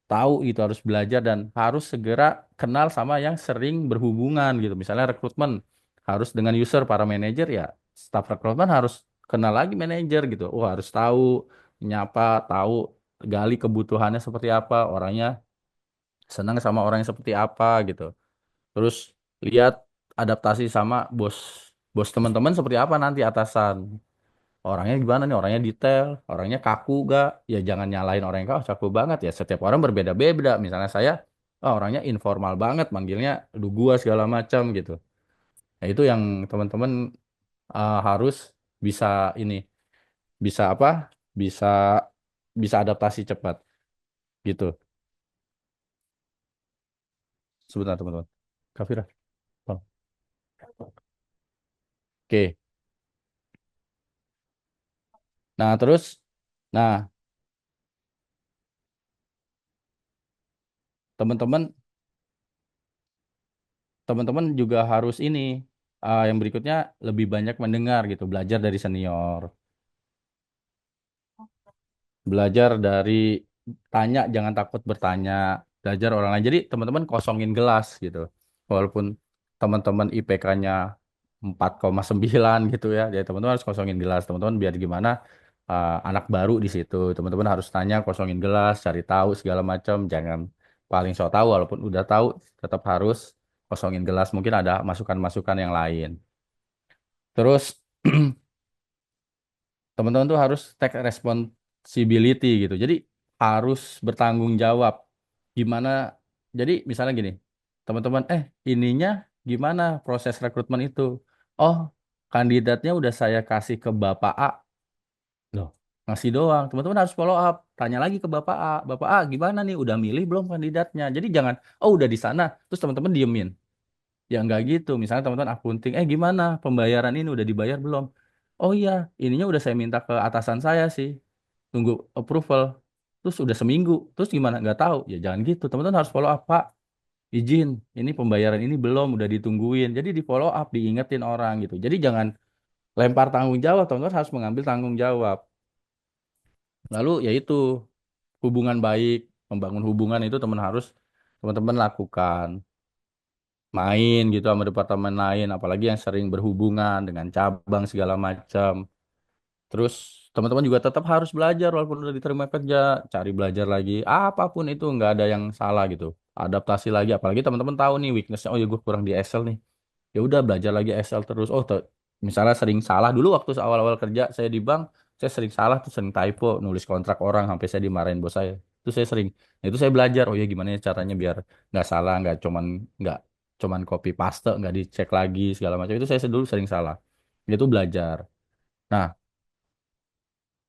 [SPEAKER 1] tahu itu harus belajar dan harus segera kenal sama yang sering berhubungan gitu. Misalnya rekrutmen harus dengan user para manajer ya, staff rekrutmen harus kenal lagi manajer gitu. Oh, harus tahu nyapa, tahu gali kebutuhannya seperti apa, orangnya senang sama orang yang seperti apa gitu. Terus lihat adaptasi sama bos bos teman-teman seperti apa nanti atasan. Orangnya gimana nih? Orangnya detail, orangnya kaku gak? Ya jangan nyalain orang yang kaku banget ya. Setiap orang berbeda-beda. Misalnya saya, oh, orangnya informal banget, manggilnya lu gua segala macam gitu. Nah itu yang teman-teman harus bisa ini, bisa apa? Bisa bisa adaptasi cepat gitu. Sebentar teman-teman. Kafira. Tolong. Oke. Nah terus, nah teman-teman teman-teman juga harus ini yang berikutnya lebih banyak mendengar gitu, belajar dari senior. Belajar dari tanya, jangan takut bertanya, belajar orang lain. Jadi teman-teman kosongin gelas gitu. Walaupun teman-teman IPK-nya 4,9 gitu ya, jadi teman-teman harus kosongin gelas. Teman-teman biar gimana anak baru di situ. Teman-teman harus tanya, kosongin gelas, cari tahu segala macam. Jangan paling so tahu, walaupun udah tahu, tetap harus kosongin gelas. Mungkin ada masukan-masukan yang lain. Terus teman-teman tuh harus take responsibility gitu. Jadi harus bertanggung jawab. Gimana? Jadi misalnya gini, teman-teman, ininya gimana proses rekrutmen itu? Oh, kandidatnya udah saya kasih ke Bapak A. Loh, ngasih doang. Teman-teman harus follow up. Tanya lagi ke Bapak A. Bapak A, gimana nih? Udah milih belum kandidatnya? Jadi jangan, oh udah di sana. Terus teman-teman diemin. Ya nggak gitu. Misalnya teman-teman akunting, gimana pembayaran ini udah dibayar belum? Oh iya, ininya udah saya minta ke atasan saya sih. Tunggu approval. Terus udah seminggu. Terus gimana? Nggak tahu. Ya jangan gitu. Teman-teman harus follow up, Pak. Izin, ini pembayaran ini belum, udah ditungguin. Jadi di follow up, diingetin orang gitu. Jadi jangan lempar tanggung jawab, teman-teman harus mengambil tanggung jawab. Lalu yaitu hubungan baik, membangun hubungan itu teman-teman lakukan. Main gitu sama departemen lain, apalagi yang sering berhubungan dengan cabang segala macam. Terus teman-teman juga tetap harus belajar walaupun udah diterima kerja, cari belajar lagi. Apapun itu nggak ada yang salah gitu. Adaptasi lagi, apalagi teman-teman tahu nih weaknessnya. Oh ya gue kurang di Excel nih. Ya udah belajar lagi Excel terus. Oh misalnya sering salah dulu waktu awal-awal kerja saya di bank, saya sering salah tuh sering typo nulis kontrak orang sampai saya dimarahin bos saya. Itu saya sering. Nah, itu saya belajar. Oh ya gimana ya caranya biar nggak salah, nggak cuman copy paste, nggak dicek lagi segala macam. Itu saya dulu sering salah. Itu belajar. Nah,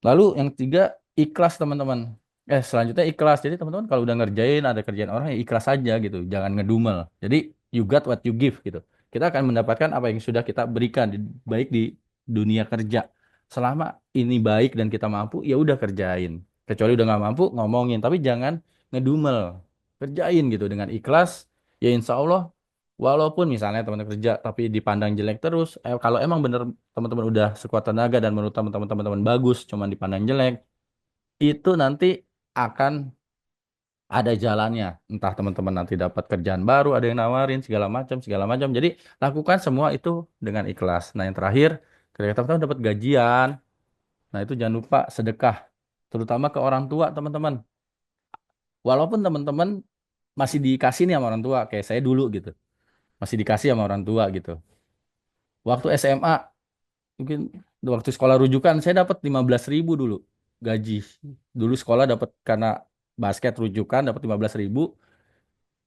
[SPEAKER 1] lalu yang ketiga, ikhlas teman-teman. Selanjutnya ikhlas. Jadi teman-teman kalau udah ngerjain, ada kerjaan orang ya ikhlas aja gitu. Jangan ngedumel. Jadi you got what you give gitu. Kita akan mendapatkan apa yang sudah kita berikan, baik di dunia kerja. Selama ini baik dan kita mampu, ya udah kerjain. Kecuali udah nggak mampu, ngomongin. Tapi jangan ngedumel. Kerjain gitu dengan ikhlas. Ya insya Allah, walaupun misalnya teman-teman kerja tapi dipandang jelek terus, kalau emang bener teman-teman udah sekuat tenaga dan menurut teman-teman bagus, cuman dipandang jelek, itu nanti akan ada jalannya. Entah teman-teman nanti dapat kerjaan baru, ada yang nawarin segala macam, segala macam. Jadi lakukan semua itu dengan ikhlas. Nah yang terakhir, ketika teman-teman dapat gajian, nah itu jangan lupa sedekah, terutama ke orang tua teman-teman. Walaupun teman-teman masih dikasih nih sama orang tua, kayak saya dulu gitu, masih dikasih sama orang tua gitu. Waktu SMA mungkin waktu sekolah rujukan saya dapat 15.000 dulu gaji. Dulu sekolah dapat karena basket rujukan dapat 15.000.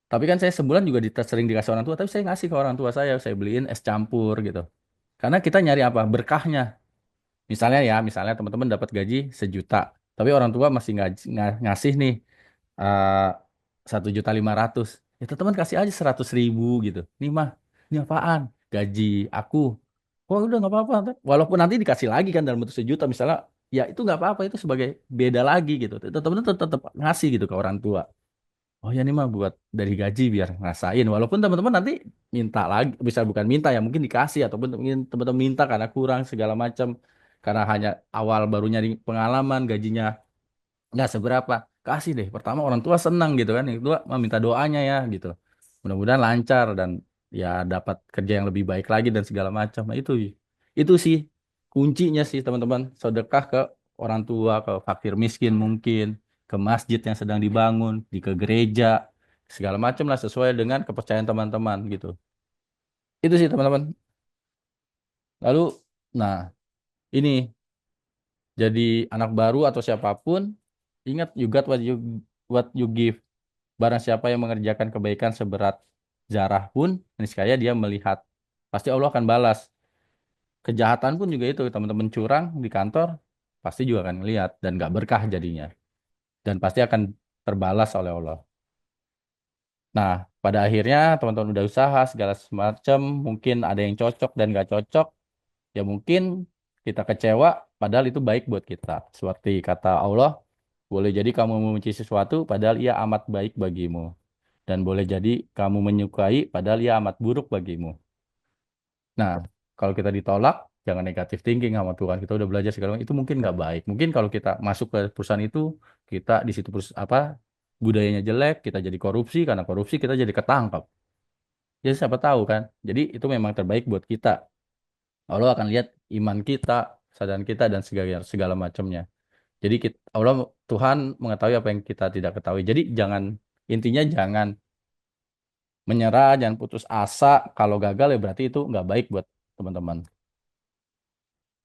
[SPEAKER 1] Tapi kan saya sebulan juga sering dikasih orang tua, tapi saya ngasih ke orang tua saya beliin es campur gitu. Karena kita nyari apa? Berkahnya. Misalnya teman-teman dapat gaji 1 juta, tapi orang tua masih ngasih nih 1,5 juta. Ya teman-teman kasih aja 100.000 gitu. Nih mah, ini apaan? Gaji aku. Oh udah nggak apa-apa. Walaupun nanti dikasih lagi kan dalam bentuk 1 juta misalnya, ya itu nggak apa-apa, itu sebagai beda lagi gitu. Teman-teman tetap ngasih gitu ke orang tua. Oh ya ini mah buat dari gaji biar ngerasain. Walaupun teman-teman nanti minta lagi, bisa bukan minta ya, mungkin dikasih ataupun mungkin teman-teman minta karena kurang segala macam. Karena hanya awal baru nyari pengalaman, gajinya nggak seberapa. Kasih deh. Pertama orang tua senang gitu kan. Yang kedua minta doanya ya gitu. Mudah-mudahan lancar dan ya dapat kerja yang lebih baik lagi dan segala macam. Nah itu sih kuncinya sih teman-teman. Sedekah ke orang tua, ke fakir miskin mungkin, ke masjid yang sedang dibangun, ke gereja, segala macam lah sesuai dengan kepercayaan teman-teman gitu. Itu sih teman-teman. Lalu, nah ini jadi anak baru atau siapapun, ingat you got what you give. Barang siapa yang mengerjakan kebaikan seberat zarah pun, niscaya dia melihat. Pasti Allah akan balas. Kejahatan pun juga itu, teman-teman curang di kantor, pasti juga akan lihat dan gak berkah jadinya. Dan pasti akan terbalas oleh Allah. Nah, pada akhirnya teman-teman udah usaha segala semacam, mungkin ada yang cocok dan gak cocok, ya mungkin kita kecewa, padahal itu baik buat kita. Seperti kata Allah, boleh jadi kamu membenci sesuatu, padahal ia amat baik bagimu. Dan boleh jadi kamu menyukai padahal ia amat buruk bagimu. Nah, kalau kita ditolak, jangan negatif thinking sama Tuhan, kita udah belajar segala macam, itu mungkin nggak baik. Mungkin kalau kita masuk ke perusahaan itu, kita di situ apa budayanya jelek, kita jadi korupsi, karena korupsi kita jadi ketangkap. Ya siapa tahu kan. Jadi itu memang terbaik buat kita. Allah akan lihat iman kita, kesadaran kita dan segala segala macamnya. Jadi Allah Tuhan mengetahui apa yang kita tidak ketahui. Jadi jangan intinya jangan menyerah, jangan putus asa. Kalau gagal ya berarti itu nggak baik buat teman-teman.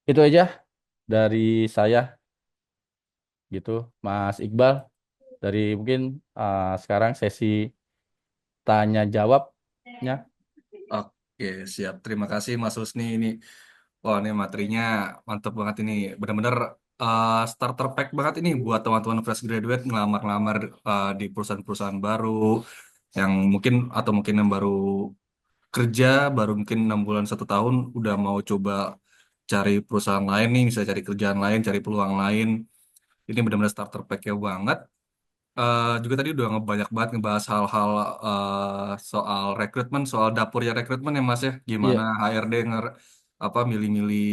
[SPEAKER 1] Itu aja dari saya gitu, Mas Iqbal. Dari mungkin sekarang sesi tanya jawabnya.
[SPEAKER 2] Oke, siap. Terima kasih Mas Husni. Wah, ini materinya mantap banget ini. Benar-benar starter pack banget ini buat teman-teman fresh graduate ngelamar-ngelamar di perusahaan-perusahaan baru yang mungkin atau mungkin yang baru kerja, baru mungkin 6 bulan 1 tahun udah mau coba cari perusahaan lain nih, bisa cari kerjaan lain, cari peluang lain. Ini benar-benar starter pack-nya banget. Juga tadi udah banyak banget ngebahas hal-hal soal rekrutmen, soal dapurnya rekrutmen ya Mas ya. Gimana
[SPEAKER 1] Iya,
[SPEAKER 2] HRD apa milih-milih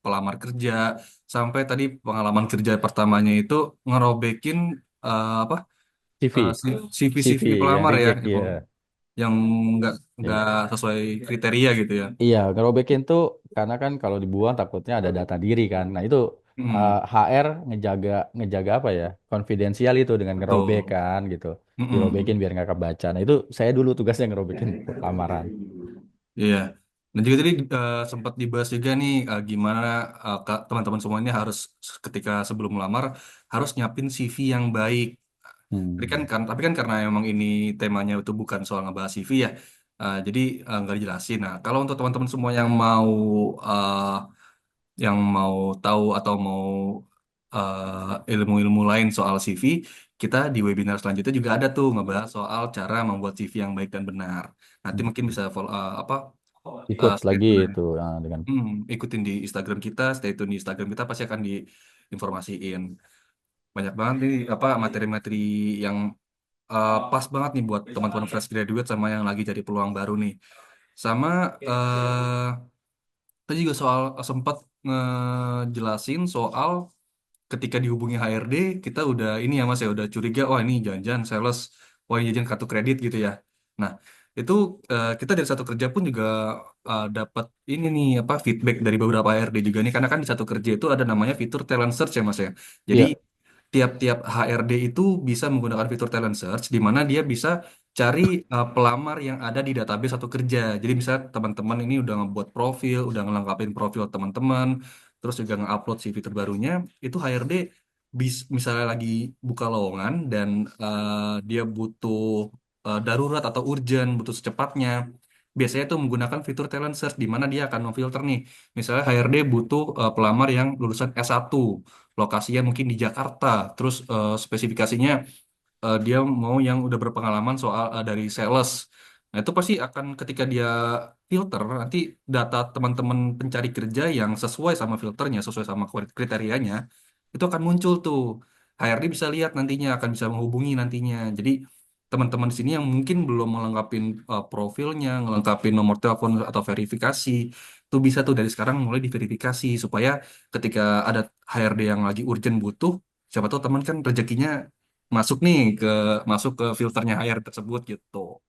[SPEAKER 2] pelamar kerja sampai tadi pengalaman kerja pertamanya itu ngerobekin apa
[SPEAKER 1] CV, CV
[SPEAKER 2] CV
[SPEAKER 1] yang
[SPEAKER 2] pelamar ya
[SPEAKER 1] reject ya.
[SPEAKER 2] yang nggak
[SPEAKER 1] Iya.
[SPEAKER 2] nggak sesuai kriteria gitu ya.
[SPEAKER 1] Iya, ngerobekin tuh karena kan kalau dibuang takutnya ada data diri kan. Nah, itu
[SPEAKER 2] Hmm,
[SPEAKER 1] HR ngejaga ngejaga apa ya? Konfidensial itu dengan ngerobek
[SPEAKER 2] betul.
[SPEAKER 1] kan gitu. Dirobekin
[SPEAKER 2] Mm-mm.
[SPEAKER 1] biar nggak kebaca. Nah, itu saya dulu tugasnya ngerobekin lamaran.
[SPEAKER 2] Iya. Dan juga tadi sempat dibahas juga nih gimana teman-teman semuanya harus ketika sebelum melamar harus nyiapin CV yang baik.
[SPEAKER 1] Hmm.
[SPEAKER 2] Tapi kan karena emang ini temanya itu bukan soal ngebahas CV ya, jadi nggak dijelasin. Nah, kalau untuk teman-teman semua yang mau tahu atau mau ilmu-ilmu lain soal CV, kita di webinar selanjutnya juga ada tuh ngebahas soal cara membuat CV yang baik dan benar. Nanti mungkin bisa follow,
[SPEAKER 1] Ikut
[SPEAKER 2] stay
[SPEAKER 1] lagi
[SPEAKER 2] tune aja.
[SPEAKER 1] itu dengan
[SPEAKER 2] Ikutin di Instagram kita, stay tune di Instagram kita pasti akan diinformasiin. Banyak banget nih apa materi-materi yang pas banget nih buat teman-teman fresh graduate sama yang lagi jadi peluang baru nih. Sama tadi juga soal sempat ngejelasin soal ketika dihubungi HRD kita udah ini ya Mas ya udah curiga wah ini jangan-jangan sales, wah ini jangan kartu kredit gitu ya. Nah, itu kita dari satu kerja pun juga dapat ini nih apa feedback dari beberapa HRD juga nih karena kan di satu kerja itu ada namanya fitur talent search ya Mas ya. Jadi
[SPEAKER 1] Iya,
[SPEAKER 2] tiap-tiap HRD itu bisa menggunakan fitur talent search di mana dia bisa cari pelamar yang ada di database satu kerja. Jadi misalnya teman-teman ini udah ngebuat profil, udah ngelengkapin profil teman-teman, terus juga nge-upload CV terbarunya, itu HRD misalnya lagi buka lowongan dan dia butuh darurat atau urgent, butuh secepatnya. Biasanya itu menggunakan fitur talent search di mana dia akan memfilter nih. Misalnya HRD butuh pelamar yang lulusan S1, lokasinya mungkin di Jakarta, terus spesifikasinya dia mau yang udah berpengalaman soal dari sales. Nah, itu pasti akan ketika dia filter nanti data teman-teman pencari kerja yang sesuai sama filternya, sesuai sama kriterianya, itu akan muncul tuh. HRD bisa lihat nantinya, akan bisa menghubungi nantinya. Jadi teman-teman di sini yang mungkin belum melengkapi profilnya, ngelengkapin nomor telepon atau verifikasi, itu bisa tuh dari sekarang mulai diverifikasi supaya ketika ada HRD yang lagi urgent butuh, siapa tahu teman kan rezekinya masuk nih masuk ke filternya HR tersebut gitu.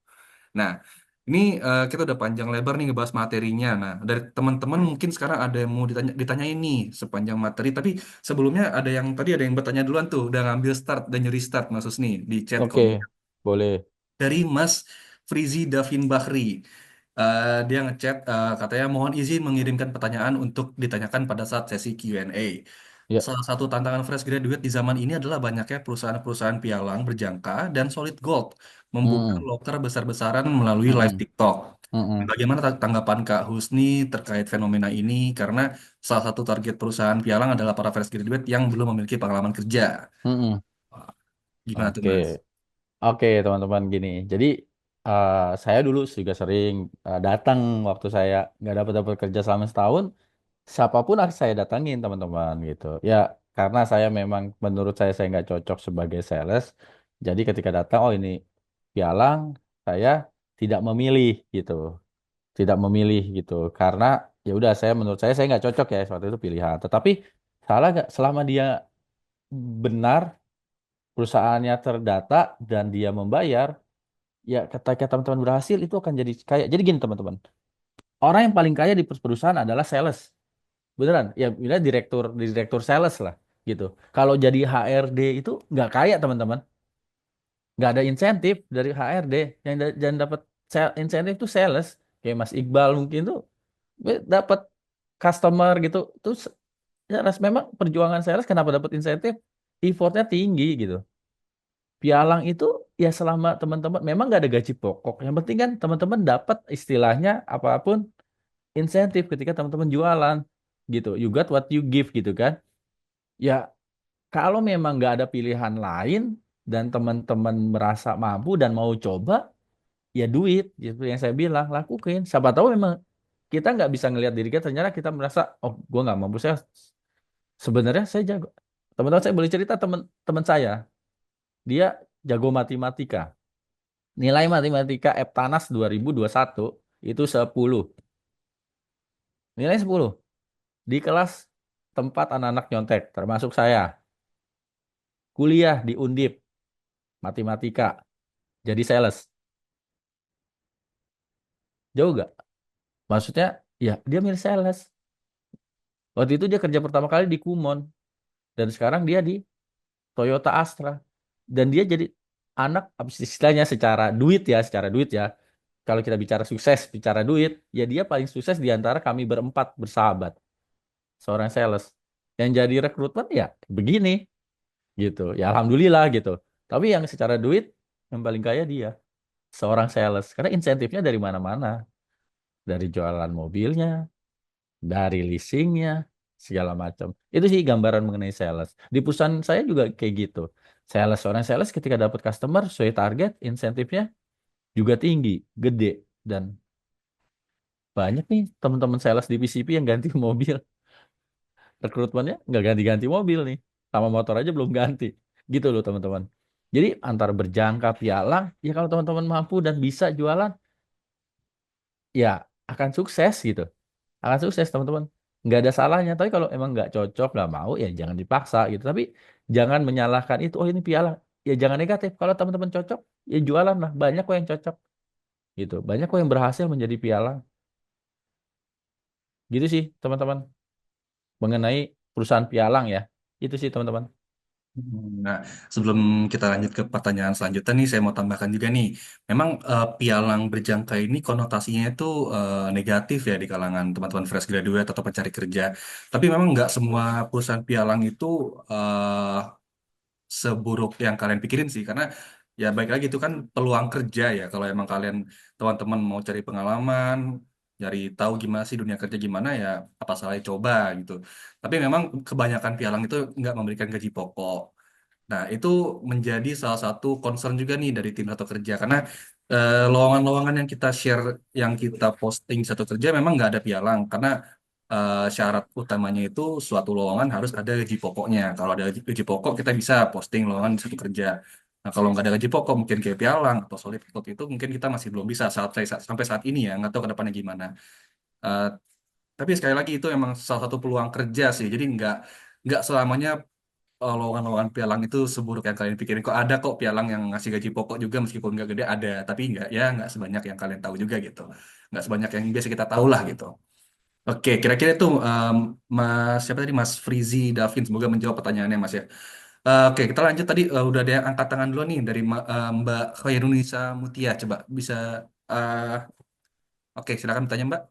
[SPEAKER 2] Nah, ini kita udah panjang lebar nih ngebahas materinya. Nah, dari teman-teman mungkin sekarang ada yang mau ditanyain nih sepanjang materi. Tapi sebelumnya ada yang bertanya duluan tuh, udah ngambil start dan nyeri start Mas Husni di chat
[SPEAKER 1] oke, boleh.
[SPEAKER 2] dari Mas Frizi Davin Bahri. Dia ngechat katanya mohon izin mengirimkan pertanyaan untuk ditanyakan pada saat sesi Q&A.
[SPEAKER 1] Ya,
[SPEAKER 2] Salah satu tantangan fresh graduate di zaman ini adalah banyaknya perusahaan-perusahaan pialang berjangka dan solid gold membuka
[SPEAKER 1] mm,
[SPEAKER 2] loker besar-besaran melalui live
[SPEAKER 1] mm,
[SPEAKER 2] TikTok.
[SPEAKER 1] mm,
[SPEAKER 2] Bagaimana tanggapan Kak Husni terkait fenomena ini? Karena salah satu target perusahaan pialang adalah para fresh graduate yang belum memiliki pengalaman kerja.
[SPEAKER 1] mm.
[SPEAKER 2] Gimana tuh
[SPEAKER 1] Oke.
[SPEAKER 2] Mas?
[SPEAKER 1] Oke, teman-teman gini. Jadi saya dulu juga sering datang waktu saya nggak dapat kerja selama setahun. Siapapun saya datangin teman-teman gitu. Ya karena saya memang menurut saya nggak cocok sebagai sales. Jadi ketika datang, oh ini pialang, saya tidak memilih gitu. Tidak memilih gitu. Karena ya udah menurut saya nggak cocok ya suatu itu pilihan. Tetapi salah nggak selama dia benar perusahaannya terdata dan dia membayar, ya ketika teman-teman berhasil itu akan jadi kaya. Jadi gini teman-teman, orang yang paling kaya di perusahaan adalah sales. Beneran, ya bila direktur sales lah gitu. Kalau jadi HRD itu nggak kaya teman-teman, nggak ada insentif dari HRD yang dapat insentif tuh sales. Kayak Mas Iqbal mungkin tuh dapat customer gitu. Terus ya, memang perjuangan sales kenapa dapat insentif? Effortnya tinggi gitu. Pialang itu ya selama teman-teman memang nggak ada gaji pokok. Yang penting kan teman-teman dapat istilahnya apapun insentif ketika teman-teman jualan gitu. You got what you give gitu kan. Ya kalau memang nggak ada pilihan lain dan teman-teman merasa mampu dan mau coba, ya duit gitu yang saya bilang lakukan. Siapa tahu memang kita nggak bisa ngelihat diri kita ternyata kita merasa oh gue nggak mampu saya sebenarnya saya jago. Teman-teman saya boleh cerita teman-teman saya dia jago matematika. Nilai matematika Eptanas 2021 itu 10. Nilai 10 di kelas tempat anak-anak nyontek termasuk saya. Kuliah di Undip matematika jadi sales. Jauh gak? Maksudnya ya dia milih sales. Waktu itu dia kerja pertama kali di Kumon dan sekarang dia di Toyota Astra. Dan dia jadi anak apa sih istilahnya secara duit ya. Kalau kita bicara sukses, bicara duit, ya dia paling sukses di antara kami berempat bersahabat. Seorang sales. Yang jadi rekrutmen ya begini gitu. Ya alhamdulillah gitu. Tapi yang secara duit yang paling kaya dia seorang sales karena insentifnya dari mana-mana, dari jualan mobilnya, dari leasingnya, segala macam. Itu sih gambaran mengenai sales. Di perusahaan saya juga kayak gitu. Seorang sales ketika dapat customer sesuai target, insentifnya juga tinggi, gede, dan banyak nih teman-teman sales di PCP yang ganti mobil. Rekrutmennya nggak ganti-ganti mobil nih, sama motor aja belum ganti. Gitu loh teman-teman. Jadi antara berjangka pialang, ya kalau teman-teman mampu dan bisa jualan, ya akan sukses gitu. Akan sukses teman-teman, nggak ada salahnya. Tapi kalau emang nggak cocok nggak mau ya jangan dipaksa gitu. Tapi jangan menyalahkan itu oh ini piala, ya jangan negatif. Kalau teman-teman cocok ya jualan lah, banyak kok yang cocok gitu, banyak kok yang berhasil menjadi piala gitu sih teman-teman mengenai perusahaan pialang ya. Itu sih teman-teman.
[SPEAKER 2] Nah, sebelum kita lanjut ke pertanyaan selanjutnya nih, saya mau tambahkan juga nih. Memang pialang berjangka ini konotasinya itu negatif ya di kalangan teman-teman fresh graduate atau pencari kerja. Tapi memang nggak semua perusahaan pialang itu seburuk yang kalian pikirin sih. Karena ya baik lagi itu kan peluang kerja ya. Kalau emang kalian teman-teman mau cari pengalaman, cari tahu gimana sih dunia kerja gimana ya, apa salahnya coba gitu. Tapi memang kebanyakan pialang itu nggak memberikan gaji pokok. Nah, itu menjadi salah satu concern juga nih dari tim satu kerja karena lowongan-lowongan yang kita share, yang kita posting satu kerja memang nggak ada pialang karena syarat utamanya itu suatu lowongan harus ada gaji pokoknya. Kalau ada gaji pokok kita bisa posting lowongan di satu kerja. Nah, kalau nggak ada gaji pokok mungkin kayak pialang atau solid code itu mungkin kita masih belum bisa sampai saat ini ya, nggak tahu ke depannya gimana. Eh, tapi sekali lagi itu emang salah satu peluang kerja sih. Jadi nggak selamanya lowongan-lowongan pialang itu seburuk yang kalian pikirin. Kok ada kok pialang yang ngasih gaji pokok juga meskipun nggak gede ada, tapi nggak sebanyak yang kalian tahu juga gitu. Nggak sebanyak yang biasa kita tahu lah gitu. Oke, kira-kira itu Mas siapa tadi Mas Frizi Davin semoga menjawab pertanyaannya Mas ya. Oke, kita lanjut tadi udah ada yang angkat tangan dulu nih dari Mbak Khairunisa Mutia. Coba bisa eh, oke silakan bertanya Mbak.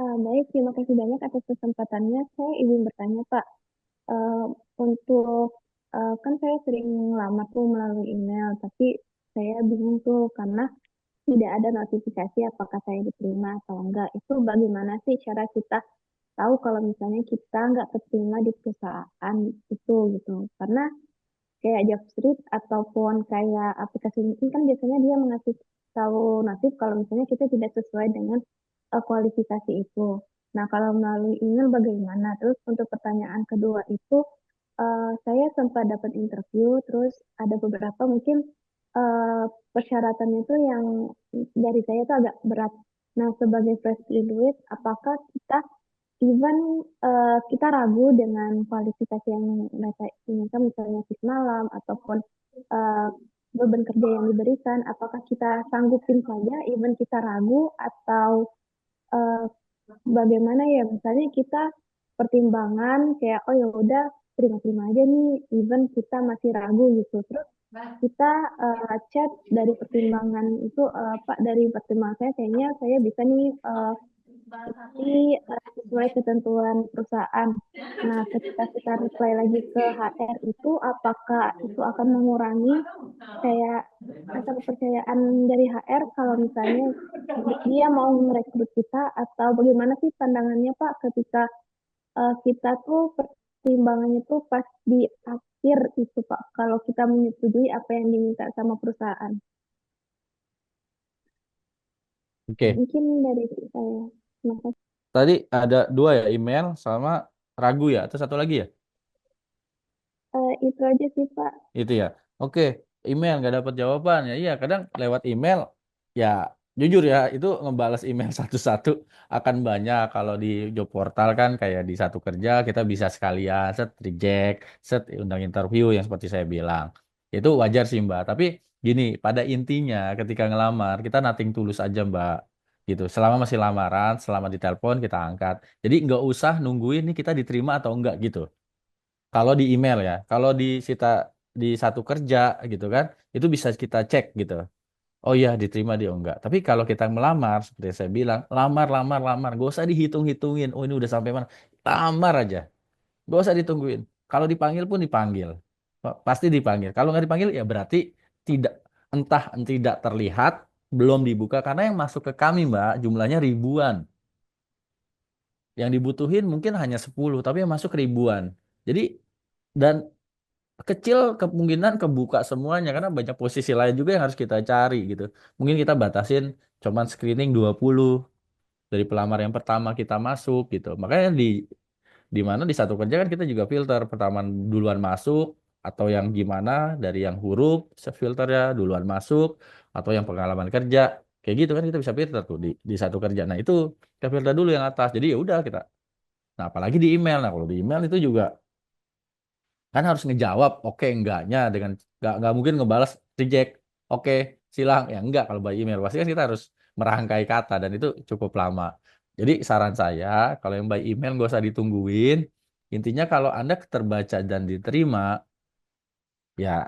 [SPEAKER 3] Baik, terima kasih banyak atas kesempatannya. Saya izin bertanya, Pak. Eh, untuk kan saya sering lamar tuh melalui email, tapi saya bingung tuh karena tidak ada notifikasi apakah saya diterima atau enggak. Itu bagaimana sih cara kita tahu kalau misalnya kita nggak keterima di perusahaan itu gitu? Karena kayak JobStreet ataupun kayak aplikasi LinkedIn kan biasanya dia mengasih tahu notif kalau misalnya kita tidak sesuai dengan kualifikasi itu. Nah, kalau melalui email bagaimana? Terus untuk pertanyaan kedua itu, saya sempat dapat interview, terus ada beberapa mungkin persyaratannya itu yang dari saya itu agak berat. Nah, sebagai fresh graduate, apakah kita even kita ragu dengan kualifikasi yang mereka inginkan, misalnya shift malam ataupun eh, beban kerja yang diberikan, apakah kita sanggupin saja, even kita ragu, atau eh, bagaimana ya? Misalnya kita pertimbangan kayak, oh ya udah terima-terima aja nih, even kita masih ragu gitu. Terus kita chat dari pertimbangan itu, Pak, dari pertimbangan saya kayaknya saya bisa nih tapi sesuai ketentuan perusahaan. Nah, ketika kita reply lagi ke HR itu, apakah itu akan mengurangi kayak rasa kepercayaan dari HR kalau misalnya dia mau merekrut kita, atau bagaimana sih pandangannya Pak ketika kita tuh pertimbangannya tuh pas di akhir itu Pak, kalau kita menyetujui apa yang diminta sama perusahaan.
[SPEAKER 1] Oke,
[SPEAKER 3] Mungkin dari saya. Terima kasih.
[SPEAKER 1] tadi ada dua ya, email sama ragu ya, atau satu lagi ya?
[SPEAKER 3] Itu aja sih Pak.
[SPEAKER 1] Itu ya. Oke, email nggak dapat jawaban ya. Iya, kadang lewat email ya jujur ya itu ngebales email satu-satu akan banyak. Kalau di job portal kan kayak di satu kerja kita bisa sekalian set reject, set undang interview yang seperti saya bilang. Itu wajar sih Mbak. Tapi gini, pada intinya ketika ngelamar kita nating tulus aja Mbak. Gitu. Selama masih lamaran, selama ditelepon kita angkat. Jadi nggak usah nungguin nih kita diterima atau enggak gitu. Kalau di email ya, kalau di satu kerja gitu kan, itu bisa kita cek gitu. Oh iya diterima dia oh enggak. Tapi kalau kita melamar, seperti yang saya bilang, lamar, lamar, lamar, gak usah dihitung-hitungin. Oh ini udah sampai mana? Lamar aja, gak usah ditungguin. Kalau dipanggil pun dipanggil, pasti dipanggil. Kalau nggak dipanggil ya berarti tidak, entah tidak terlihat, belum dibuka karena yang masuk ke kami Mbak jumlahnya ribuan. Yang dibutuhin mungkin hanya 10, tapi yang masuk ribuan. Jadi dan kecil kemungkinan kebuka semuanya karena banyak posisi lain juga yang harus kita cari gitu. Mungkin kita batasin cuman screening 20 dari pelamar yang pertama kita masuk gitu. Makanya di mana di satu kerja kan kita juga filter pertama duluan masuk atau yang gimana dari yang huruf filter ya duluan masuk atau yang pengalaman kerja. Kayak gitu kan kita bisa filter tuh di satu kerja. Nah, itu kita filter dulu yang atas. Jadi ya udah kita. Nah, apalagi di email. Nah, kalau di email itu juga kan harus ngejawab oke enggaknya dengan nggak mungkin ngebalas reject oke silang ya enggak kalau by email pasti kan kita harus merangkai kata dan itu cukup lama jadi saran saya kalau yang by email nggak usah ditungguin intinya kalau anda terbaca dan diterima ya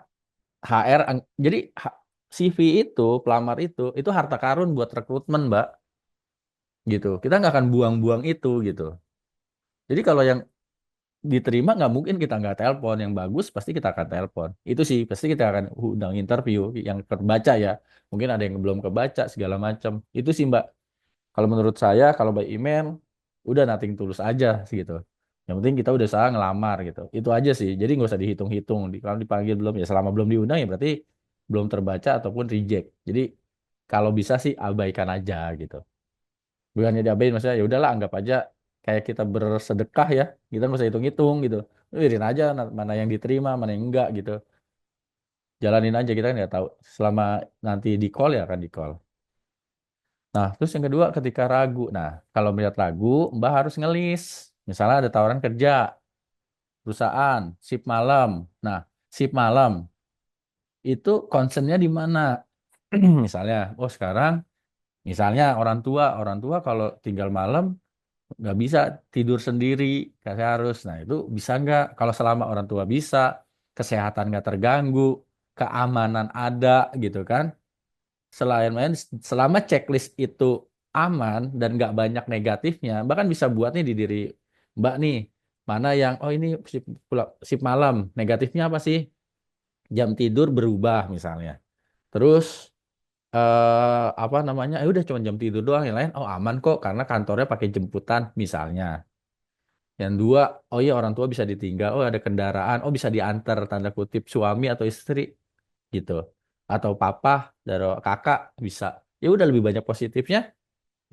[SPEAKER 1] jadi CV itu pelamar itu harta karun buat rekrutmen mbak gitu kita nggak akan buang-buang itu gitu jadi kalau yang diterima nggak mungkin kita nggak telepon yang bagus pasti kita akan telepon itu sih pasti kita akan undang interview yang terbaca ya mungkin ada yang belum kebaca segala macam itu sih Mbak kalau menurut saya kalau by email udah nothing tulus aja sih gitu yang penting kita udah usaha ngelamar gitu itu aja sih jadi nggak usah dihitung-hitung kalau dipanggil belum ya selama belum diundang ya berarti belum terbaca ataupun reject jadi kalau bisa sih abaikan aja gitu bukannya diabain maksudnya ya udahlah anggap aja kayak kita bersedekah ya kita nggak usah hitung-hitung gitu irin aja mana yang diterima mana yang enggak gitu jalanin aja kita kan nggak tahu selama nanti di call ya akan di call nah terus yang kedua ketika ragu nah kalau melihat ragu mbak harus ngelis misalnya ada tawaran kerja perusahaan shift malam nah shift malam itu concernnya di mana misalnya oh sekarang misalnya orang tua kalau tinggal malam nggak bisa tidur sendiri kasih harus nah itu bisa nggak kalau selama orang tua bisa kesehatan nggak terganggu keamanan ada gitu kan selain main selama checklist itu aman dan nggak banyak negatifnya bahkan bisa buat nih di diri Mbak nih mana yang oh ini sip malam negatifnya apa sih jam tidur berubah misalnya terus apa namanya udah cuma jam tidur doang yang lain oh aman kok karena kantornya pakai jemputan misalnya yang dua, oh iya orang tua bisa ditinggal, oh ada kendaraan, oh bisa diantar tanda kutip suami atau istri gitu. Atau papa dari kakak bisa. Ya udah lebih banyak positifnya,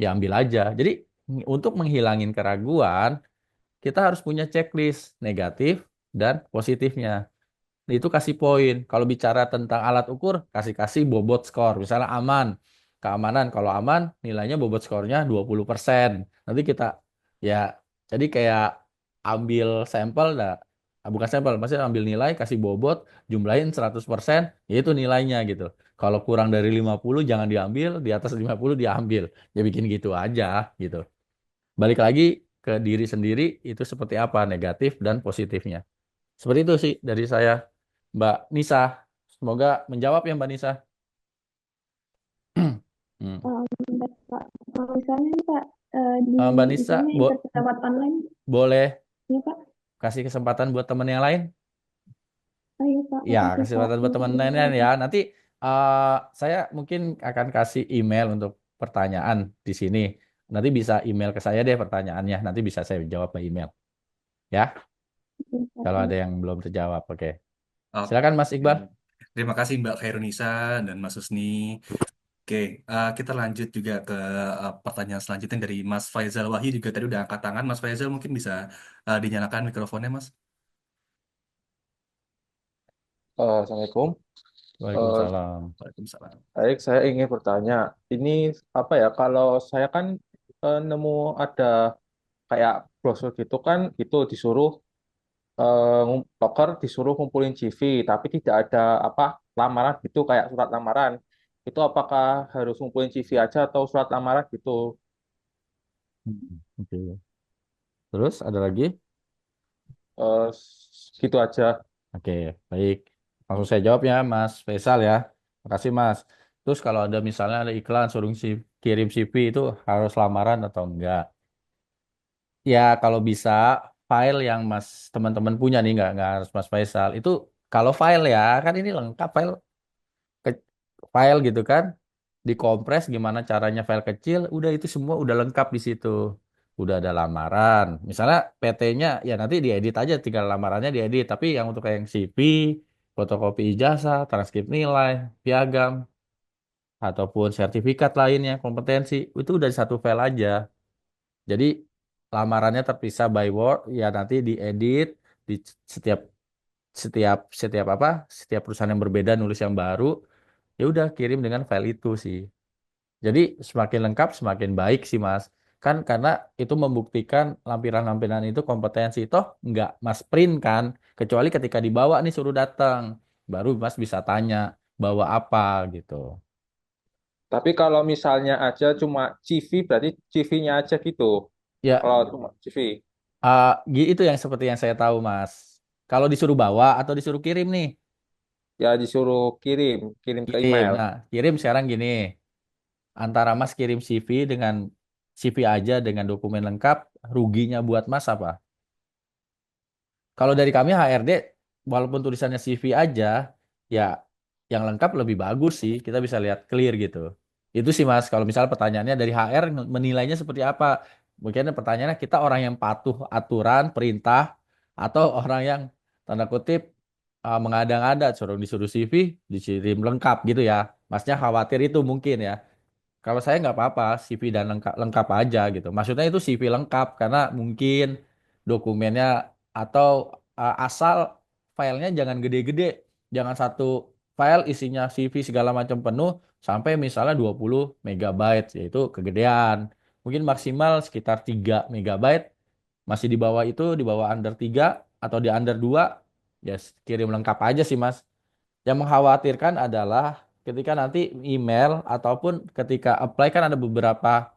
[SPEAKER 1] ya ambil aja. Jadi untuk menghilangin keraguan, kita harus punya checklist negatif dan positifnya. Itu kasih poin. Kalau bicara tentang alat ukur, kasih-kasih bobot skor. Misalnya aman. keamanan. Kalau aman, nilainya bobot skornya 20%. Nanti kita ya jadi kayak ambil sampel dah. Bukan sampel, maksudnya ambil nilai, kasih bobot, jumlahin 100%, ya itu nilainya gitu. Kalau kurang dari 50 jangan diambil, di atas 50 diambil. Ya bikin gitu aja gitu. Balik lagi ke diri sendiri itu seperti apa negatif dan positifnya. Seperti itu sih dari saya, Mbak Nisa. Semoga menjawab ya Mbak Nisa. Hmm.
[SPEAKER 3] Baik, Pak. Kalau misalnya nih, Pak, di
[SPEAKER 1] Mbak Nisa,
[SPEAKER 3] misalnya interview lewat online,
[SPEAKER 1] boleh
[SPEAKER 3] ya Pak?
[SPEAKER 1] kasih kesempatan buat teman yang lain?
[SPEAKER 3] Oh iya Pak,
[SPEAKER 1] Ya,
[SPEAKER 3] makasih Pak.
[SPEAKER 1] kesempatan buat teman lain ya. Nanti eh, saya mungkin akan kasih email untuk pertanyaan di sini. Nanti bisa email ke saya deh pertanyaannya. Nanti bisa saya jawab by email. Ya, kalau
[SPEAKER 3] Oke.
[SPEAKER 1] ada yang belum terjawab. Oke. Silakan Mas
[SPEAKER 2] Oke.
[SPEAKER 1] Iqbal.
[SPEAKER 2] Terima kasih Mbak Khairunisa dan Mas Husni. Oke, kita lanjut juga ke pertanyaan selanjutnya dari Mas Faizal Wahyu juga tadi udah angkat tangan. Mas Faizal mungkin bisa dinyalakan mikrofonnya, Mas.
[SPEAKER 4] Assalamualaikum. Eh,
[SPEAKER 1] Waalaikumsalam.
[SPEAKER 2] Waalaikumsalam.
[SPEAKER 4] Baik, saya ingin bertanya, ini apa ya? Kalau saya kan nemu ada kayak brosur gitu kan, itu disuruh loker disuruh ngumpulin CV, tapi tidak ada apa lamaran gitu kayak surat lamaran. Itu apakah harus ngumpulin CV aja atau surat lamaran gitu?
[SPEAKER 1] Oke. Terus ada lagi?
[SPEAKER 4] Gitu aja.
[SPEAKER 1] Oke, baik. Langsung saya jawab ya, Mas Faisal ya. Makasih, Mas. Terus kalau ada misalnya ada iklan suruh kirim CV itu harus lamaran atau enggak? Ya, kalau bisa file yang Mas teman-teman punya nih nggak harus Mas Faisal. Itu kalau file ya, kan ini lengkap ke- file gitu kan. Dikompres gimana caranya file kecil, udah itu semua udah lengkap di situ. Udah ada lamaran. Misalnya PT-nya ya nanti diedit aja tinggal lamarannya diedit, tapi yang untuk kayak yang CV, fotokopi ijazah, transkrip nilai, piagam ataupun sertifikat lainnya, kompetensi, itu udah di satu file aja. Jadi lamarannya terpisah by Word, ya nanti diedit di setiap setiap setiap apa? Setiap perusahaan yang berbeda nulis yang baru, ya udah kirim dengan file itu sih. Jadi semakin lengkap semakin baik sih Mas. Kan karena itu membuktikan lampiran-lampiran itu kompetensi. Toh nggak Mas print kan. Kecuali ketika dibawa nih suruh datang. Baru Mas bisa tanya bawa apa gitu.
[SPEAKER 4] Tapi kalau misalnya aja cuma CV, berarti CV-nya aja gitu.
[SPEAKER 1] Ya
[SPEAKER 4] Kalau cuma CV,
[SPEAKER 1] itu yang seperti yang saya tahu Mas. Kalau disuruh bawa atau disuruh kirim nih.
[SPEAKER 4] ya disuruh kirim ke
[SPEAKER 1] Kirim.
[SPEAKER 4] email.
[SPEAKER 1] Nah kirim sekarang gini. Antara Mas kirim CV dengan CV aja dengan dokumen lengkap. Ruginya buat Mas apa? Kalau dari kami HRD, walaupun tulisannya CV aja, ya yang lengkap lebih bagus sih. Kita bisa lihat clear gitu. Itu sih Mas, kalau misalnya pertanyaannya dari HR menilainya seperti apa? Mungkin pertanyaannya kita orang yang patuh aturan, perintah, atau orang yang tanda kutip mengada-ngada, suruh disuruh CV, dikirim lengkap gitu ya. Masnya khawatir itu mungkin ya. Kalau saya nggak apa-apa, CV dan lengkap, lengkap aja gitu. Maksudnya itu CV lengkap karena mungkin dokumennya atau asal filenya jangan gede-gede. Jangan satu file isinya CV segala macam penuh sampai misalnya 20 megabyte, yaitu kegedean. Mungkin maksimal sekitar 3 megabyte, masih di bawah itu, di bawah under 3 atau di under 2, ya kirim lengkap aja sih Mas. Yang mengkhawatirkan adalah ketika nanti email ataupun ketika apply kan ada beberapa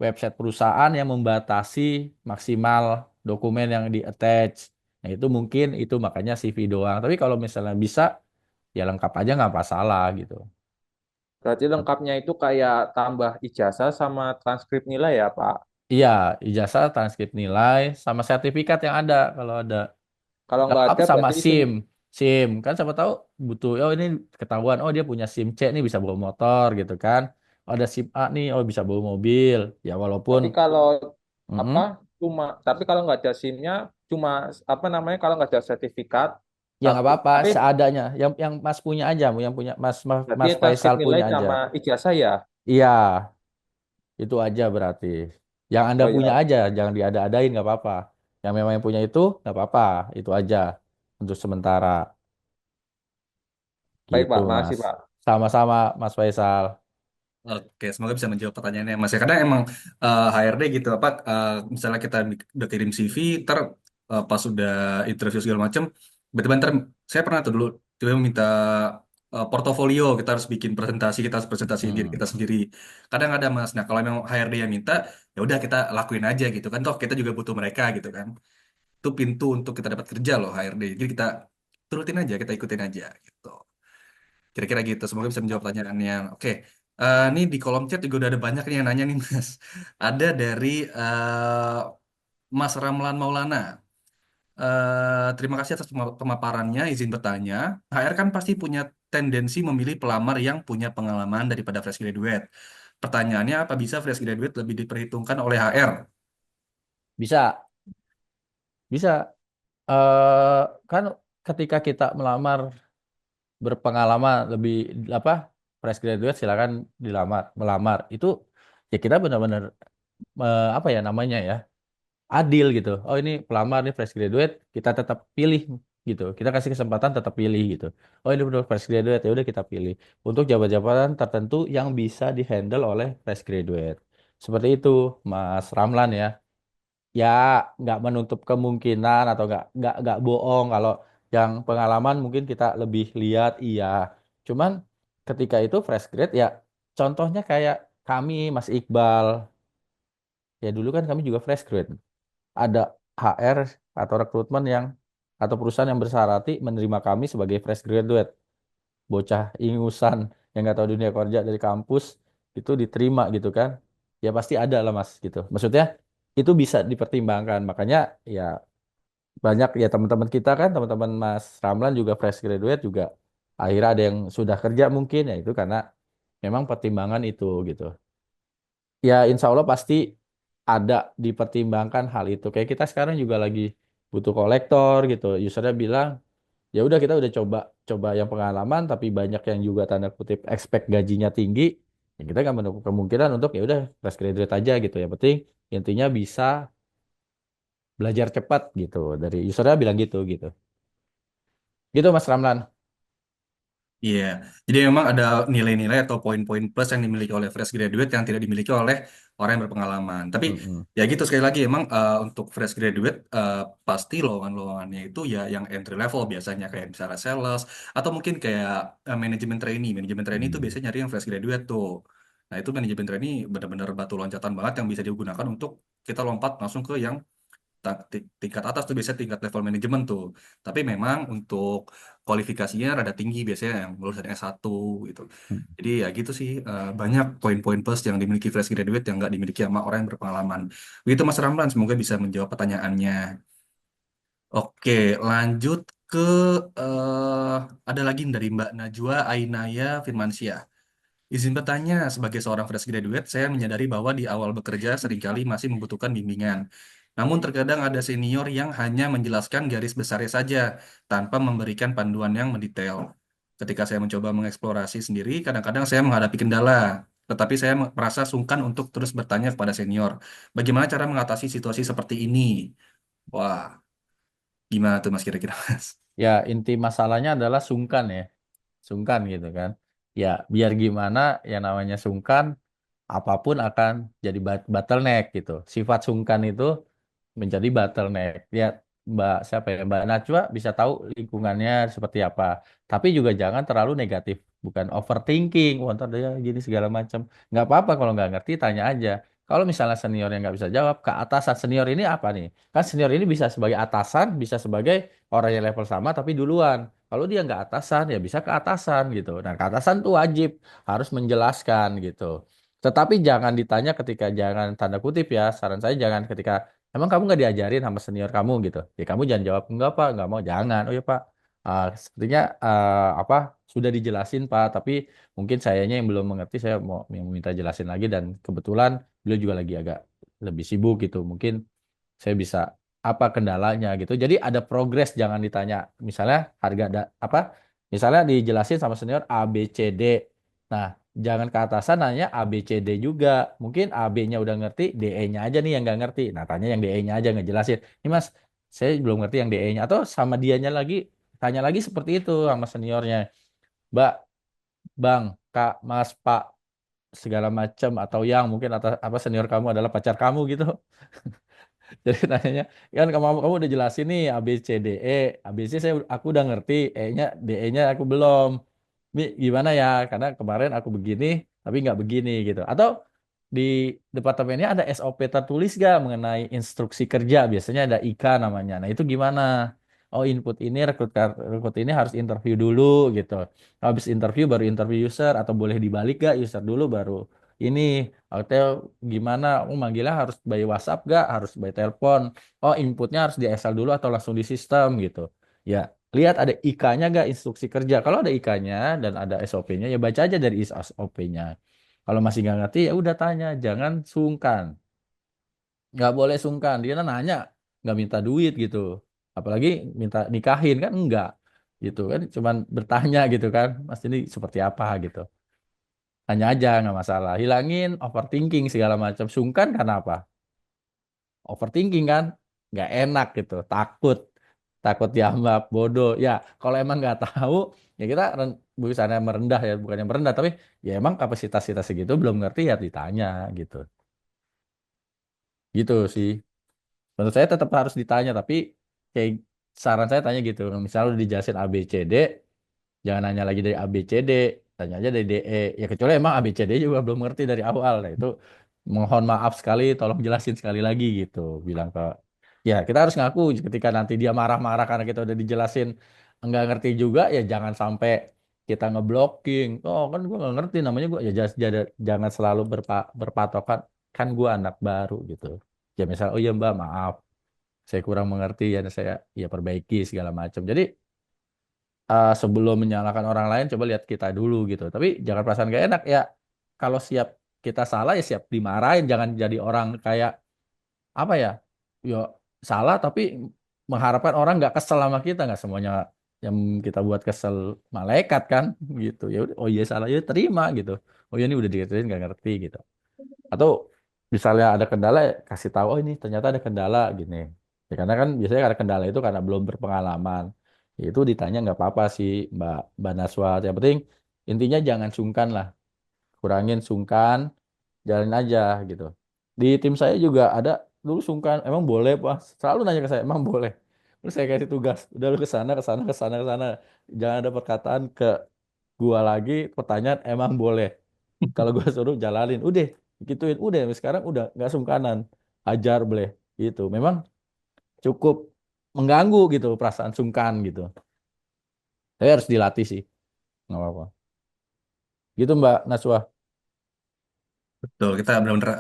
[SPEAKER 1] website perusahaan yang membatasi maksimal dokumen yang di attach. Nah itu mungkin itu makanya CV doang. Tapi kalau misalnya bisa ya lengkap aja nggak masalah gitu.
[SPEAKER 4] Berarti lengkapnya itu kayak tambah ijazah sama transkrip nilai ya, Pak.
[SPEAKER 1] Iya, ijazah, transkrip nilai, sama sertifikat yang ada kalau ada.
[SPEAKER 4] Kalau
[SPEAKER 1] Kalau
[SPEAKER 4] nggak
[SPEAKER 1] apa
[SPEAKER 4] ada
[SPEAKER 1] sama
[SPEAKER 4] berarti
[SPEAKER 1] SIM. SIM kan siapa tahu butuh oh ini ketahuan oh dia punya SIM C nih bisa bawa motor gitu kan. Oh, ada SIM A nih oh bisa bawa mobil. Ya walaupun
[SPEAKER 4] tapi kalau apa
[SPEAKER 1] mm-mm,
[SPEAKER 4] tapi kalau nggak ada SIM-nya cuma apa namanya kalau nggak ada sertifikat
[SPEAKER 1] ya nggak
[SPEAKER 4] tapi
[SPEAKER 1] apa-apa
[SPEAKER 4] tapi
[SPEAKER 1] seadanya. Yang Mas punya aja, yang punya
[SPEAKER 4] berarti
[SPEAKER 1] Mas
[SPEAKER 4] transkrip
[SPEAKER 1] Faisal
[SPEAKER 4] nilai
[SPEAKER 1] punya aja.
[SPEAKER 4] sama ijazah ya.
[SPEAKER 1] Iya, itu aja berarti. Yang Anda
[SPEAKER 4] Oh
[SPEAKER 1] punya
[SPEAKER 4] ya,
[SPEAKER 1] aja, jangan diada-adain nggak apa-apa. Yang memang yang punya itu nggak apa-apa, itu aja untuk sementara
[SPEAKER 4] baik
[SPEAKER 1] gitu
[SPEAKER 4] Pak, makasih
[SPEAKER 1] Mas.
[SPEAKER 4] Pak.
[SPEAKER 1] Sama-sama Mas Faisal.
[SPEAKER 2] Oke, semoga bisa menjawab pertanyaannya Mas ya. Karena emang HRD gitu apa misalnya kita udah kirim CV, ntar pas udah interview segala macam, tiba-tiba ntar saya pernah tuh dulu tiba-tiba minta portofolio, kita harus bikin presentasi, kita harus presentasi diri
[SPEAKER 1] Hmm.
[SPEAKER 2] kita sendiri. Kadang ada Mas. Nah, kalau memang HRD yang minta, ya udah kita lakuin aja gitu kan. Toh kita juga butuh mereka gitu kan. Itu pintu untuk kita dapat kerja loh HRD. Jadi kita turutin aja, kita ikutin aja gitu. Kira-kira gitu. Semoga bisa menjawab pertanyaannya. Oke. Ini di kolom chat juga udah ada banyak nih yang nanya nih, Mas. Ada dari Mas Ramlan Maulana. Terima kasih atas pemaparannya. Izin bertanya, HR kan pasti punya tendensi memilih pelamar yang punya pengalaman daripada fresh graduate. Pertanyaannya, apa bisa fresh graduate lebih diperhitungkan oleh HR?
[SPEAKER 1] Bisa, bisa. eh kan ketika kita melamar berpengalaman lebih apa fresh graduate silakan melamar itu ya kita benar-benar apa ya namanya ya adil gitu. Oh ini pelamar nih fresh graduate, kita tetap pilih gitu. Kita kasih kesempatan tetap pilih gitu. Oh ini benar fresh graduate ya udah kita pilih untuk jabatan-jabatan tertentu yang bisa dihandle oleh fresh graduate. Seperti itu, Mas Ramlan ya. Ya nggak menutup kemungkinan atau nggak bohong kalau yang pengalaman mungkin kita lebih lihat iya. Cuman ketika itu fresh grade ya contohnya kayak kami Mas Iqbal ya dulu kan kami juga fresh grade. Ada HR atau rekrutmen yang atau perusahaan yang bersarati menerima kami sebagai fresh graduate, bocah ingusan yang nggak tahu dunia kerja dari kampus itu diterima gitu kan. Ya pasti ada lah Mas gitu. Maksudnya itu bisa dipertimbangkan. Makanya ya banyak ya teman-teman kita kan, teman-teman Mas Ramlan juga fresh graduate juga akhirnya ada yang sudah kerja mungkin ya itu karena memang pertimbangan itu gitu. Ya insya Allah pasti ada dipertimbangkan hal itu. Kayak kita sekarang juga lagi butuh kolektor gitu. Usernya bilang ya udah kita udah coba coba yang pengalaman tapi banyak yang juga tanda kutip expect gajinya tinggi. Ya kita nggak menutup kemungkinan untuk ya udah fresh graduate aja gitu. Yang penting intinya bisa belajar cepat gitu. Dari usernya bilang gitu gitu. Gitu Mas Ramlan.
[SPEAKER 2] Iya, jadi memang ada nilai-nilai atau poin-poin plus yang dimiliki oleh fresh graduate yang tidak dimiliki oleh orang yang berpengalaman. Tapi
[SPEAKER 1] Mm-mm.
[SPEAKER 2] ya gitu sekali lagi emang untuk fresh graduate pasti lowongan-lowongannya itu ya yang entry level biasanya kayak misalnya sales atau mungkin kayak manajemen trainee. Manajemen trainee itu
[SPEAKER 1] Hmm.
[SPEAKER 2] biasanya nyari yang fresh graduate tuh. Nah itu manajemen trainee benar-benar batu loncatan banget yang bisa digunakan untuk kita lompat langsung ke yang tingkat atas tuh biasanya tingkat level manajemen tuh. Tapi memang untuk kualifikasinya rada tinggi biasanya yang lulusan S1 gitu. Jadi ya gitu sih banyak poin-poin plus yang dimiliki fresh graduate yang nggak dimiliki sama orang yang berpengalaman. Begitu Mas Ramlan, semoga bisa menjawab pertanyaannya. Oke, lanjut ke eh, ada lagi dari Mbak Najwa Ainaya Firmansyah. Izin bertanya, sebagai seorang fresh graduate, saya menyadari bahwa di awal bekerja seringkali masih membutuhkan bimbingan. Namun terkadang ada senior yang hanya menjelaskan garis besarnya saja, tanpa memberikan panduan yang mendetail. Ketika saya mencoba mengeksplorasi sendiri, kadang-kadang saya menghadapi kendala, tetapi saya merasa sungkan untuk terus bertanya kepada senior. Bagaimana cara mengatasi situasi seperti ini? Wah, gimana tuh Mas kira-kira Mas?
[SPEAKER 1] Ya, inti masalahnya adalah sungkan ya. Sungkan gitu kan. Ya, biar gimana yang namanya sungkan, apapun akan jadi bottleneck gitu. Sifat sungkan itu menjadi bottleneck. Ya, Mbak siapa ya? Mbak Najwa bisa tahu lingkungannya seperti apa. Tapi juga jangan terlalu negatif. Bukan overthinking. Wah, ntar dia gini segala macam. Nggak apa-apa kalau nggak ngerti, tanya aja. Kalau misalnya senior yang nggak bisa jawab, ke atasan senior ini apa nih? Kan senior ini bisa sebagai atasan, bisa sebagai orang yang level sama tapi duluan. Kalau dia nggak atasan, ya bisa ke atasan gitu. Nah, ke atasan tuh wajib harus menjelaskan gitu. Tetapi jangan ditanya ketika jangan tanda kutip ya. Saran saya jangan ketika emang kamu nggak diajarin sama senior kamu gitu. Ya kamu jangan jawab enggak Pak, nggak mau jangan. Oh ya Pak, sepertinya apa sudah dijelasin Pak, tapi mungkin sayanya yang belum mengerti saya mau minta jelasin lagi dan kebetulan beliau juga lagi agak lebih sibuk gitu. Mungkin saya bisa apa kendalanya gitu. Jadi ada progres jangan ditanya misalnya harga apa misalnya dijelasin sama senior A B C D. Nah, jangan ke atasan nanya A B C D juga. Mungkin A B-nya udah ngerti, DE-nya aja nih yang nggak ngerti. Nah, tanya yang DE-nya aja ngejelasin. Ini Mas, saya belum ngerti yang DE-nya atau sama dianya lagi tanya lagi seperti itu sama seniornya. Mbak, Bang, Kak, Mas, Pak, segala macam atau yang mungkin atas apa senior kamu adalah pacar kamu gitu. Jadi nanyanya, kan kamu udah jelasin nih A B C D E, A B C aku udah ngerti, E-nya DE-nya aku belum. Ini gimana ya? Karena kemarin aku begini, tapi nggak begini gitu. Atau di departemennya ada SOP tertulis gak mengenai instruksi kerja? Biasanya ada IK namanya. Nah itu gimana? Oh input ini rekrut ini harus interview dulu gitu. Habis interview baru interview user atau boleh dibalik gak user dulu baru ini atau gimana? Oh manggilnya harus by WhatsApp gak? Harus by telepon? Oh inputnya harus di Excel dulu atau langsung di sistem gitu. Ya lihat ada IK-nya gak instruksi kerja. Kalau ada IK-nya dan ada SOP-nya ya baca aja dari SOP-nya. Kalau masih nggak ngerti ya udah tanya, jangan sungkan. Nggak boleh sungkan. Dia nanya, nggak minta duit gitu. Apalagi minta nikahin kan enggak gitu kan. Cuman bertanya gitu kan, Mas ini seperti apa gitu. Tanya aja nggak masalah. Hilangin overthinking segala macam. Sungkan karena apa? Overthinking kan nggak enak gitu, takut dianggap bodoh ya. Kalau emang nggak tahu ya kita bukannya merendah ya, bukannya merendah tapi ya emang kapasitas kita segitu belum ngerti ya ditanya gitu gitu sih. Menurut saya tetap harus ditanya tapi kayak saran saya tanya gitu, misalnya udah dijelasin A B C D jangan nanya lagi dari A B C D, tanya aja dari D E. Ya kecuali emang A B C D juga belum ngerti dari awal. Nah itu mohon maaf sekali, tolong jelasin sekali lagi gitu. Bilang ke, ya kita harus ngaku ketika nanti dia marah-marah karena kita udah dijelasin nggak ngerti juga, ya jangan sampai kita ngeblocking. Oh kan gue nggak ngerti namanya gue, ya jangan selalu berpatokan kan gue anak baru gitu. Ya misal, oh iya Mbak maaf, saya kurang mengerti ya saya ya perbaiki segala macam. Jadi sebelum menyalahkan orang lain coba lihat kita dulu gitu tapi jangan perasaan gak enak ya. Kalau siap kita salah ya siap dimarahin, jangan jadi orang kayak apa ya, yo salah tapi mengharapkan orang nggak kesel sama kita. Nggak semuanya yang kita buat kesel malaikat kan gitu. Ya udah, oh iya salah ya terima gitu. Oh iya ini udah dikatain nggak ngerti gitu. Atau misalnya ada kendala ya kasih tahu, oh ini ternyata ada kendala gini. Ya karena kan biasanya ada kendala itu karena belum berpengalaman. Ya, itu ditanya nggak apa-apa sih Mbak Mbak Naswa. Yang penting intinya jangan sungkan lah, kurangin sungkan, jalanin aja gitu. Di tim saya juga ada dulu sungkan, emang boleh Pak? Selalu nanya ke saya, emang boleh. Terus saya kasih tugas, udah lu ke sana, ke sana, ke sana, ke sana. Jangan ada perkataan ke gua lagi, pertanyaan emang boleh. Kalau gua suruh jalanin, udah gituin, udah sekarang udah nggak sungkanan, hajar boleh gitu. Memang cukup mengganggu gitu perasaan sungkan gitu. Tapi harus dilatih sih, nggak apa-apa. Gitu Mbak Naswa.
[SPEAKER 2] Betul, kita benar-benar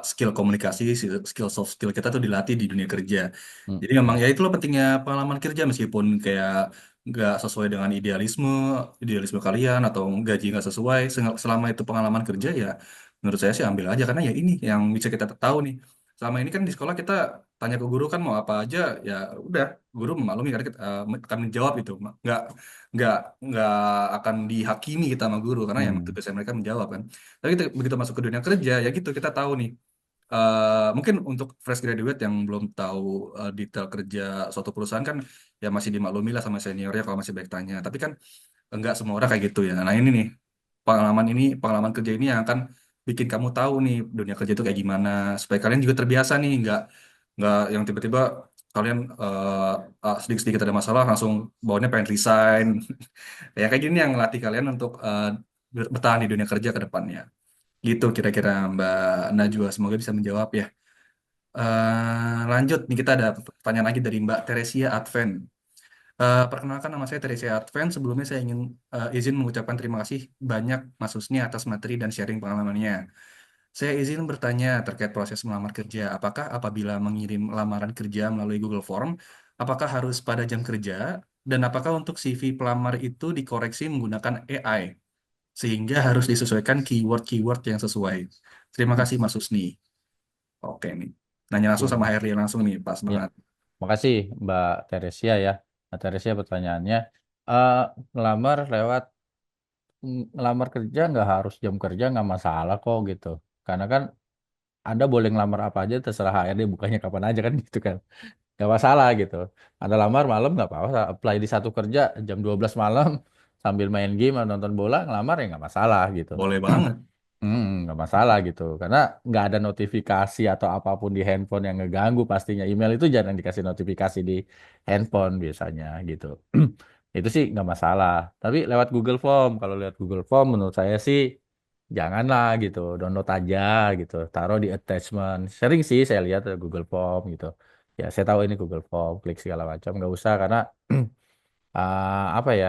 [SPEAKER 2] skill komunikasi, skill soft skill kita tuh dilatih di dunia kerja. Jadi memang
[SPEAKER 1] Mm-mm.
[SPEAKER 2] ya itulah pentingnya pengalaman kerja meskipun kayak nggak sesuai dengan idealisme kalian atau gaji nggak sesuai, selama itu pengalaman kerja ya menurut saya sih ambil aja karena ya ini yang bisa kita tahu nih. Selama ini kan di sekolah kita tanya ke guru kan mau apa aja ya udah guru memaklumi karena kita akan menjawab itu nggak nggak akan dihakimi kita sama guru karena yang
[SPEAKER 1] Hmm.
[SPEAKER 2] tugasnya mereka menjawab kan. Tapi begitu masuk ke dunia kerja ya gitu kita tahu nih. Mungkin untuk fresh graduate yang belum tahu detail kerja suatu perusahaan kan ya masih dimaklumi lah sama seniornya kalau masih baik tanya. Tapi kan enggak semua orang kayak gitu ya. Nah ini nih pengalaman kerja ini yang akan bikin kamu tahu nih dunia kerja itu kayak gimana supaya kalian juga terbiasa nih nggak yang tiba-tiba kalian sedikit-sedikit ada masalah langsung bawahnya pengen resign. Ya kayak gini yang ngelatih kalian untuk bertahan di dunia kerja ke depannya. Gitu kira-kira Mbak Najwa. Semoga bisa menjawab ya. Lanjut nih kita ada pertanyaan lagi dari Mbak Teresia Advent. Perkenalkan nama saya Teresia Advent. Sebelumnya saya ingin izin mengucapkan terima kasih banyak Mas Husni atas materi dan sharing pengalamannya. Saya izin bertanya terkait proses melamar kerja. Apakah apabila mengirim lamaran kerja melalui Google Form, apakah harus pada jam kerja? Dan apakah untuk CV pelamar itu dikoreksi menggunakan AI? Sehingga harus disesuaikan keyword-keyword yang sesuai. Terima kasih Mas Husni. Oke nih. Nanya langsung sama
[SPEAKER 1] Ya.
[SPEAKER 2] HRD langsung nih, pas
[SPEAKER 1] Ya,
[SPEAKER 2] banget.
[SPEAKER 1] makasih Mbak Teresia ya. Mbak Teresia pertanyaannya, eh ngelamar lewat ngelamar kerja nggak harus jam kerja nggak masalah kok gitu. Karena kan Anda boleh ngelamar apa aja terserah HRD bukanya kapan aja kan gitu kan. Nggak masalah gitu. Anda lamar malam nggak apa-apa. Apply di satu kerja jam 12 malam sambil main game atau nonton bola ngelamar ya nggak masalah gitu.
[SPEAKER 2] Boleh banget.
[SPEAKER 1] Nggak masalah gitu. Karena nggak ada notifikasi atau apapun di handphone yang ngeganggu pastinya. Email itu jarang dikasih notifikasi di handphone biasanya gitu. Itu sih nggak masalah. Tapi lewat Google Form, kalau lewat Google Form menurut saya sih janganlah gitu. Download aja gitu. Taruh di attachment. Sering sih saya lihat Google Form gitu. Ya saya tahu ini Google Form, klik segala macam. Nggak usah karena apa ya?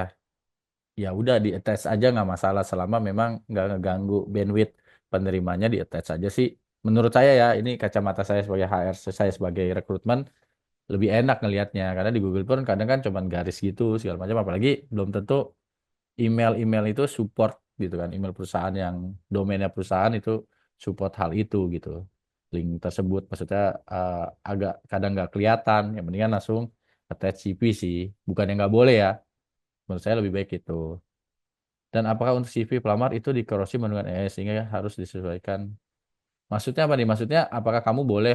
[SPEAKER 1] Ya udah di attach aja nggak masalah selama memang nggak ngeganggu bandwidth penerimanya di attach aja sih. Menurut saya ya ini kacamata saya sebagai HR, saya sebagai rekrutmen lebih enak ngelihatnya karena di Google pun kadang kan cuman garis gitu segala macam apalagi belum tentu email-email itu support gitu kan email perusahaan yang domainnya perusahaan itu support hal itu gitu. Link tersebut maksudnya eh, agak kadang nggak kelihatan yang mendingan langsung attach CV sih bukan yang nggak boleh ya menurut saya lebih baik itu. Dan apakah untuk CV pelamar itu dikorosi menggunakan AI sehingga harus disesuaikan? Maksudnya apa nih? Maksudnya apakah kamu boleh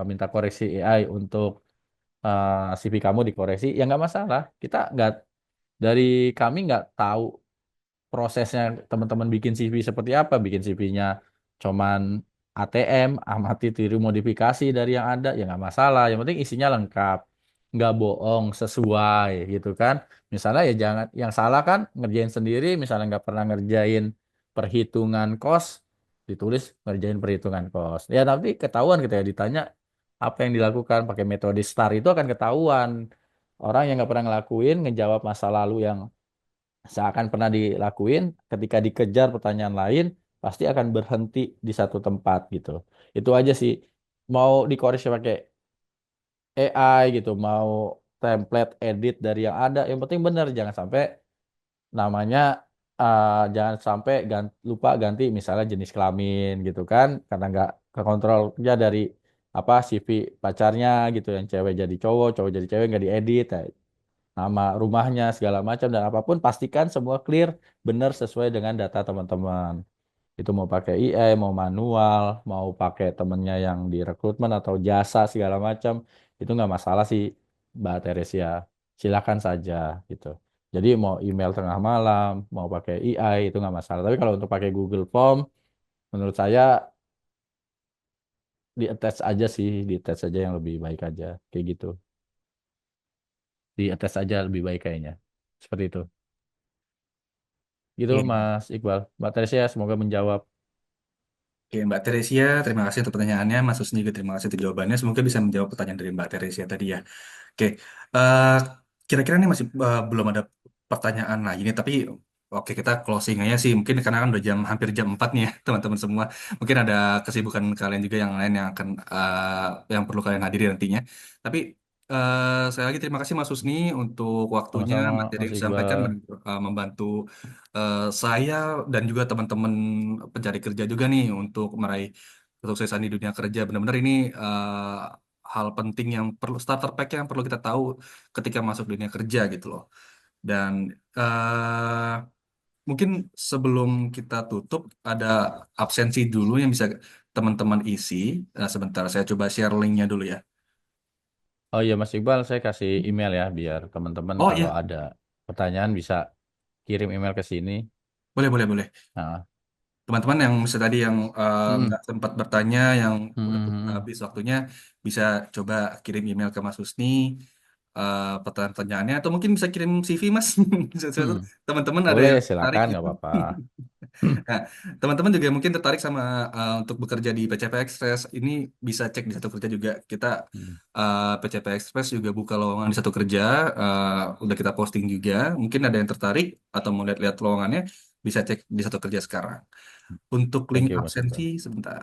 [SPEAKER 1] minta koreksi AI untuk CV kamu dikoreksi? Ya nggak masalah. Kita nggak dari kami nggak tahu prosesnya teman-teman bikin CV seperti apa. Bikin CV-nya cuman ATM, amati tiru modifikasi dari yang ada, ya nggak masalah. Yang penting isinya lengkap, nggak bohong, sesuai gitu kan. Misalnya ya jangan, yang salah kan ngerjain sendiri, misalnya nggak pernah ngerjain perhitungan kos, ditulis ngerjain perhitungan kos. Ya tapi ketahuan kita ya ditanya apa yang dilakukan pakai metode STAR itu akan ketahuan. Orang yang nggak pernah ngelakuin, ngejawab masa lalu yang seakan pernah dilakuin, ketika dikejar pertanyaan lain, pasti akan berhenti di satu tempat gitu. Itu aja sih. Mau dikoreksi pakai AI gitu, mau template edit dari yang ada, yang penting benar, jangan sampai namanya jangan sampai lupa ganti misalnya jenis kelamin gitu kan, karena nggak kekontrol ya dari apa CV pacarnya gitu, yang cewek jadi cowok, cowok jadi cewek nggak diedit. Nah, nama rumahnya segala macam dan apapun pastikan semua clear benar sesuai dengan data teman-teman itu mau pakai AI mau manual mau pakai temennya yang di rekrutmen atau jasa segala macam itu nggak masalah sih Mbak Teresia silakan saja gitu jadi mau email tengah malam mau pakai AI itu nggak masalah tapi kalau untuk pakai Google Form menurut saya di attach aja sih di attach aja yang lebih baik aja kayak gitu di attach aja lebih baik kayaknya seperti itu. Gitu
[SPEAKER 2] Oke,
[SPEAKER 1] Mas Iqbal. Mbak Teresia semoga menjawab.
[SPEAKER 2] Oke, Mbak Teresia, terima kasih untuk pertanyaannya. Mas Husni juga terima kasih untuk jawabannya. Semoga bisa menjawab pertanyaan dari Mbak Teresia tadi ya. Oke, eh, kira-kira ini masih belum ada pertanyaan lagi nih, tapi oke kita closing aja sih. Mungkin karena kan udah hampir jam 4 nih ya, teman-teman semua. Mungkin ada kesibukan kalian juga yang lain yang akan yang perlu kalian hadiri nantinya. Tapi saya lagi terima kasih Mas Husni untuk waktunya,
[SPEAKER 1] Sama-sama
[SPEAKER 2] materi
[SPEAKER 1] Mas
[SPEAKER 2] yang disampaikan
[SPEAKER 1] Iqbal.
[SPEAKER 2] membantu saya dan juga teman-teman pencari kerja juga nih untuk meraih kesuksesan di dunia kerja. Benar-benar ini hal penting yang perlu starter pack yang perlu kita tahu ketika masuk dunia kerja gitu loh. Dan mungkin sebelum kita tutup ada absensi dulu yang bisa teman-teman isi. Sebentar saya coba share linknya dulu ya.
[SPEAKER 1] Oh iya Mas Iqbal, saya kasih email ya biar teman-teman
[SPEAKER 2] Oh
[SPEAKER 1] kalau
[SPEAKER 2] iya,
[SPEAKER 1] ada pertanyaan bisa kirim email ke sini.
[SPEAKER 2] boleh boleh boleh.
[SPEAKER 1] Nah,
[SPEAKER 2] Teman-teman yang misalnya tadi yang
[SPEAKER 1] mm,
[SPEAKER 2] nggak sempat bertanya, yang
[SPEAKER 1] mm,
[SPEAKER 2] udah
[SPEAKER 1] mm, mm.
[SPEAKER 2] habis waktunya, bisa coba kirim email ke Mas Husni pertanyaan-pertanyaannya, atau mungkin bisa kirim CV Mas.
[SPEAKER 1] Mm.
[SPEAKER 2] Teman-teman ada
[SPEAKER 1] Boleh,
[SPEAKER 2] yang tertarik
[SPEAKER 1] silakan nggak
[SPEAKER 2] gitu.
[SPEAKER 1] apa-apa.
[SPEAKER 2] Nah, teman-teman juga mungkin tertarik sama untuk bekerja di PCP Express. Ini bisa cek di satu kerja juga. Kita
[SPEAKER 1] Mm.
[SPEAKER 2] PCP Express juga buka lowongan di satu kerja. Udah kita posting juga. Mungkin ada yang tertarik atau mau lihat-lihat lowongannya, bisa cek di satu kerja sekarang. Untuk link
[SPEAKER 1] Thank you Mas
[SPEAKER 2] absensi
[SPEAKER 1] Iqbal.
[SPEAKER 2] sebentar.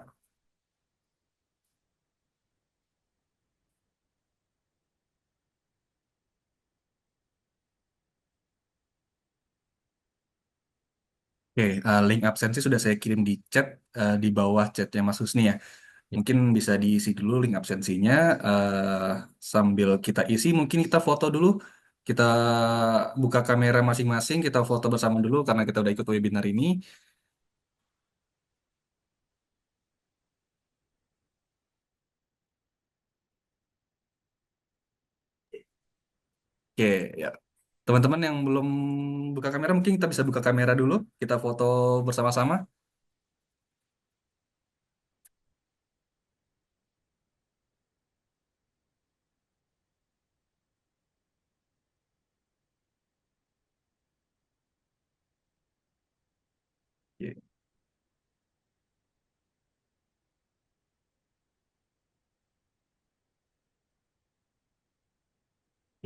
[SPEAKER 2] Oke, link absensi sudah saya kirim di chat di bawah chatnya Mas Husni ya.
[SPEAKER 1] Ya,
[SPEAKER 2] Mungkin bisa diisi dulu link absensinya sambil kita isi. Mungkin kita foto dulu. Kita buka kamera masing-masing, kita foto bersama dulu karena kita udah ikut webinar ini. Oke, ya. Teman-teman yang belum buka kamera, mungkin kita bisa buka kamera dulu. Kita foto bersama-sama.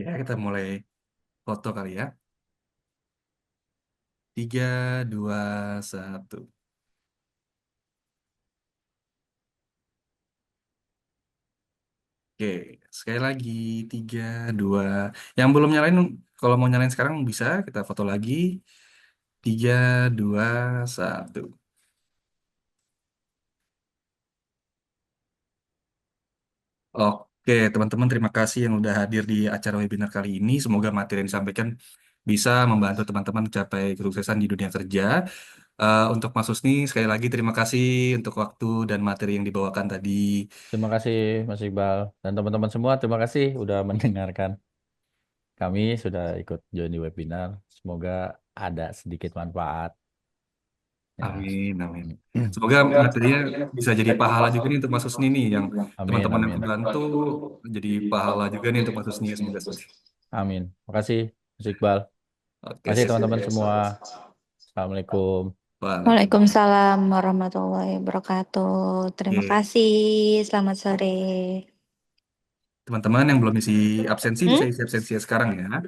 [SPEAKER 2] Ya, kita mulai foto kali ya. 3, 2, 1. Oke, sekali lagi. 3, 2. Yang belum nyalain, kalau mau nyalain sekarang bisa. Kita foto lagi. 3, 2, 1. Oke, teman-teman, terima kasih yang udah hadir di acara webinar kali ini. Semoga materi yang disampaikan bisa membantu teman-teman mencapai kesuksesan di dunia kerja. Untuk Mas Husni, sekali lagi terima kasih untuk waktu dan materi yang dibawakan tadi.
[SPEAKER 1] Terima kasih Mas Iqbal dan teman-teman semua. Terima kasih udah mendengarkan. Kami sudah ikut join di webinar. Semoga ada sedikit manfaat. Ya.
[SPEAKER 2] Amin, amin. Semoga materinya bisa jadi pahala juga nih untuk Mas Husni nih, yang
[SPEAKER 1] Amin,
[SPEAKER 2] teman-teman yang
[SPEAKER 1] amin.
[SPEAKER 2] kebantu jadi pahala juga nih untuk Mas Husni ya, semoga.
[SPEAKER 1] Amin. Makasih Mas Iqbal.
[SPEAKER 2] Oke,
[SPEAKER 1] Makasih
[SPEAKER 2] sip.
[SPEAKER 1] teman-teman semua. Assalamualaikum.
[SPEAKER 2] Waalaikumsalam.
[SPEAKER 5] Waalaikumsalam warahmatullahi wabarakatuh. Terima
[SPEAKER 2] Oke.
[SPEAKER 5] kasih. Selamat sore.
[SPEAKER 2] Teman-teman yang belum isi absensi bisa
[SPEAKER 5] Hmm?
[SPEAKER 2] isi absensi sekarang ya.